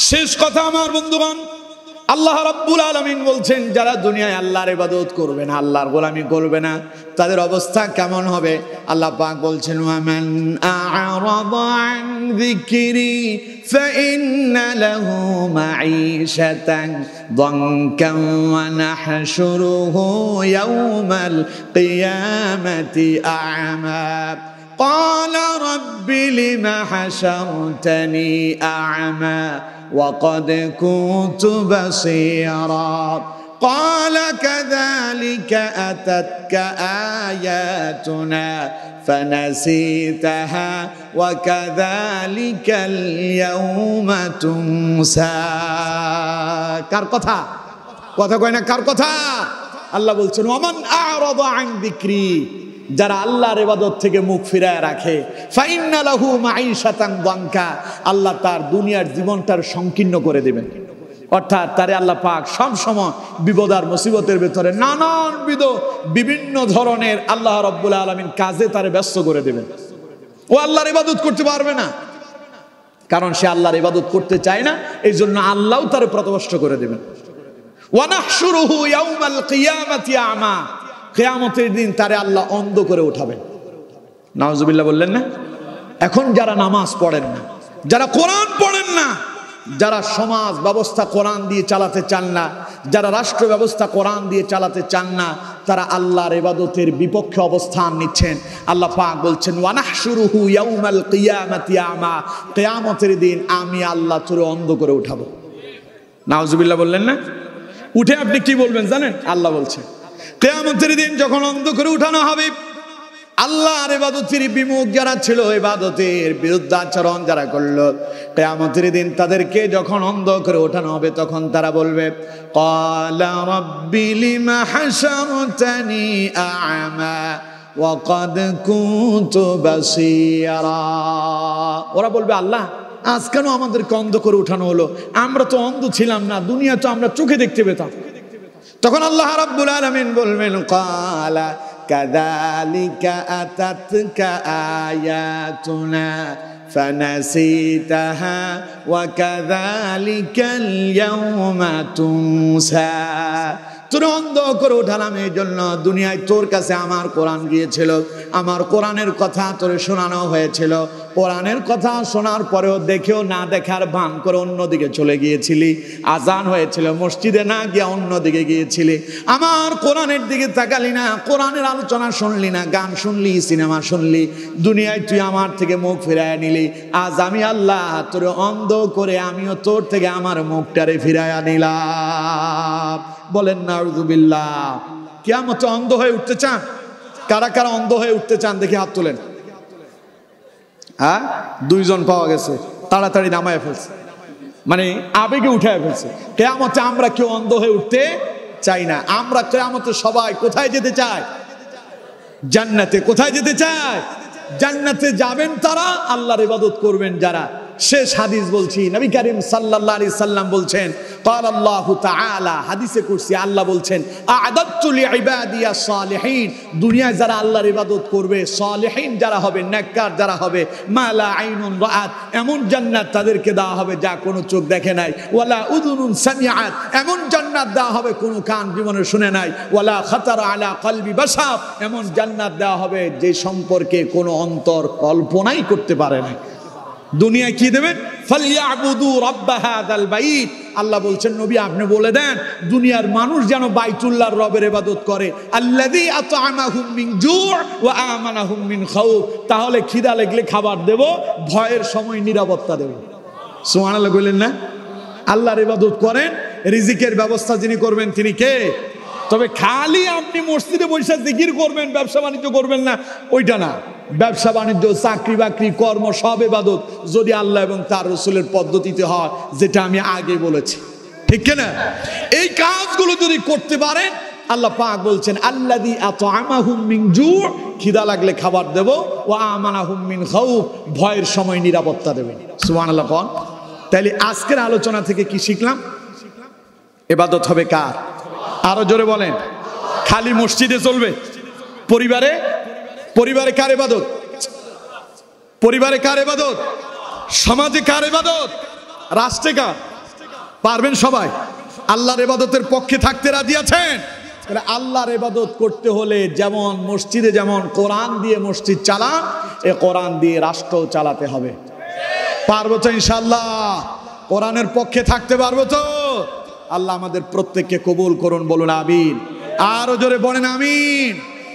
শেষ কথা আমার বন্ধুগণ, আল্লাহ রাব্বুল আলামিন বলছেন যারা দুনিয়ায় আল্লাহর ইবাদত করবে না, আল্লাহর গোলামি করবে না, তাদের অবস্থা কেমন হবে? আল্লাহ পাক বলছেন ওয়ামান আ'রাদা আন যিকরি ফাইন্না লাহু মাঈশাতান দানকান ওয়া নাহশুরুহু ইয়াওমাল কিয়ামাতি আ'মা قال رب لم حشرتني أعمى وقد كنت بصيرا قال كذلك أتتك آياتنا فنسيتها وكذلك اليوم تنسى। কার কথা? কথা কয় না কার কথা? আল্লাহ বলছেন ওয়ামান আ'রাদা আন যিকরি, যারা আল্লাহর ইবাদত থেকে মুখ ফিরায় রাখে, ফাইন্না লাহু মাঈশাতান দানকা, আল্লাহ তার দুনিয়ার জীবনটার সংকীর্ণ করে দেবেন। অর্থাৎ তারে আল্লাহ পাক সব সময় বিপদ আর মুসিবতের ভিতরে নানানবিধ বিভিন্ন ধরনের আল্লাহ রাব্বুল আলামিন কাজে তারে ব্যস্ত করে দেবেন। ও আল্লাহর ইবাদত করতে পারবে না, কারণ সে আল্লাহর ইবাদত করতে চায় না, এই জন্য আল্লাহও তারে পথভ্রষ্ট করে দেবেন। ওয়া নাহশুরুহু ইয়াওমাল কিয়ামাতি আমা, কিয়ামতের দিন তারে আল্লাহ অন্ধ করে উঠাবেন। নাউজুবিল্লাহ বললেন না? এখন যারা নামাজ পড়েন না, যারা কোরআন পড়েন না, যারা সমাজ ব্যবস্থা কোরআন দিয়ে চালাতে চান না, যারা রাষ্ট্র ব্যবস্থা কোরআন দিয়ে চালাতে চান না, তারা আল্লাহর ইবাদতের বিপক্ষে অবস্থান নিচ্ছেন। আল্লাহ পাক বলছেন ওয়ানাহশুরুহু ইয়াউমাল কিয়ামাতি আমা, কিয়ামতের দিন আমি আল্লাহ তোরে অন্ধ করে উঠাবো। নাউজুবিল্লাহ বললেন না? উঠে আপনি কি বলবেন জানেন? আল্লাহ বলছেন কিয়ামতের দিন যখন অন্ধ করে উঠানো হবে, আল্লাহর ইবাদতের বিমুখ যারা ছিল, ইবাদতের বিরুদ্ধাচরণ যারা করলো, কিয়ামতের দিন তাদেরকে যখন অন্ধ করে ওঠানো হবে, তখন তারা বলবে ক্বালা রাব্বি লিমা হাশারতানি আ'মা ওয়া ক্বাদ কুনতু বাসীরা। ওরা বলবে আল্লাহ আজ কেন আমাদেরকে অন্ধ করে উঠানো হলো? আমরা তো অন্ধ ছিলাম না, দুনিয়া তো আমরা চোখে দেখতে পেতাম। তখন আল্লাহ রাব্বুল আলামিন বলবেন ক্বালা কাযালিকা আতাতকা আয়াতুনা ফানাসিতাহা ওয়া কাযালিকাল ইয়াউমা তুনসা। তোর অন্ধ করে উঠালাম এই জন্য, দুনিয়ায় তোর কাছে আমার কোরআন গিয়েছিল, আমার কোরআনের কথা তোরে শোনানো হয়েছিল, কোরআনের কথা শোনার পরেও দেখেও না দেখার ভান করে অন্যদিকে চলে গিয়েছিলি, আজান হয়েছিল মসজিদে না গিয়ে অন্যদিকে গিয়েছিলি, আমার কোরআনের দিকে তাকালি না, কোরআনের আলোচনা শুনলি না, গান শুনলি, সিনেমা শুনলি, দুনিয়ায় তুই আমার থেকে মুখ ফিরায় নিলি। আজ আমি আল্লাহ তোরে অন্ধ করে আমিও তোর থেকে আমার মুখটারে ফিরাইয়া নিলাম। বলেন নাউযুবিল্লাহ। কিয়ামতে অন্ধ হয়ে উঠতে চান? কারা কারা অন্ধ হয়ে উঠতে চান দেখি হাত তোলেন। হ্যাঁ, 2 জন পাওয়া গেছে, তাড়াতাড়ি নামায় ফেলছে, মানে আবেগে উঠায় ফেলছে। কিয়ামতে আমরা কেউ অন্ধ হয়ে উঠতে চাই না। আমরা কিয়ামতে সবাই কোথায় যেতে চাই? জান্নাতে। কোথায় যেতে চায়? জান্নাতে যাবেন তারা আল্লাহর ইবাদত করবেন যারা। শেষ হাদিস বলছি, নবী করিম সাল্লাল্লাহু আলাইহি সাল্লাম বলছেন, قال الله تعالى, হাদিসে কুরসি আল্লাহ বলছেন, আ'দাতু লিইবাদিয়াস সালিহিন, দুনিয়ায় যারা আল্লাহর ইবাদত করবে, সালিহিন যারা হবে, নেককার যারা হবে, মা লা আইনুন রাআত, এমন জান্নাত তাদেরকে দেওয়া হবে যা কোনো চোখ দেখে নাই, ওয়ালা উযুনুন সামিআত, এমন জান্নাত দেওয়া হবে কোনো কান জীবনে শুনে নাই, ওয়ালা খাতারা আলা কলবি বাশার, এমন জান্নাত দেওয়া হবে যে সম্পর্কে কোনো অন্তর কল্পনাই করতে পারে না। দুনিয়ায় কি দেবেন? ফালইয়াবুদু রাব্ব হাযাল বাইত, আল্লাহ বলছেন নবী আপনি বলে দেন দুনিয়ার মানুষ যেন বাইতুল্লাহর রবের ইবাদত করে, আল্লাযী আত'আমাহুম মিন জু' ওয়া আমানাহুম মিন খাউফ, তাহলে খিদা লাগলে খাবার দেব, ভয়ের সময় নিরাপত্তা দেব। সুবহানাল্লাহ বললেন না? আল্লাহর ইবাদত করেন, রিজিকের ব্যবস্থা যিনি করবেন তিনি কে? তবে খালি আপনি মসজিদে বসে জিকির করবেন, ব্যবসা বাণিজ্য করবেন না, ওইটা না। ব্যবসা বাণিজ্য, চাকরি বাকরি, কর্ম সব ইবাদত যদি আল্লাহ এবং তার রাসূলের পদ্ধতিতে হয়, যেটা আমি আগে বলেছি, ঠিক কিনা? এই কাজগুলো যদি করতে পারেন, আল্লাহ পাক বলছেন আল্লাযী আত'আমাহুম মিন জু', খিদা লাগলে খাবার দেব, ওয়া আমানাহুম মিন খাউফ, ভয়ের সময় নিরাপত্তা দেবেন। সুবহানাল্লাহ। কোন তাইলে আজকের আলোচনা থেকে কি শিখলাম? ইবাদত হবে কার? আরো জোরে বলেন। খালি মসজিদে চলবে? পরিবারে? পরিবারে কার ইবাদত? পরিবারে কার ইবাদত? সমাজে কার ইবাদত? রাষ্ট্রে কার? পারবেন সবাই? আল্লাহর ইবাদতের পক্ষে থাকতে রাজি আছেন? আল্লাহর ইবাদত করতে হলে যেমন মসজিদে যেমন কোরআন দিয়ে মসজিদ চালান, এ কোরআন দিয়ে রাষ্ট্র চালাতে হবে। পারবো তো ইনশাআল্লাহ? কোরআনের পক্ষে থাকতে পারবো তো? আল্লাহ আমাদের প্রত্যেককে কবুল করুন, বলুন আমিন। আরো জোরে বলেন আমিন।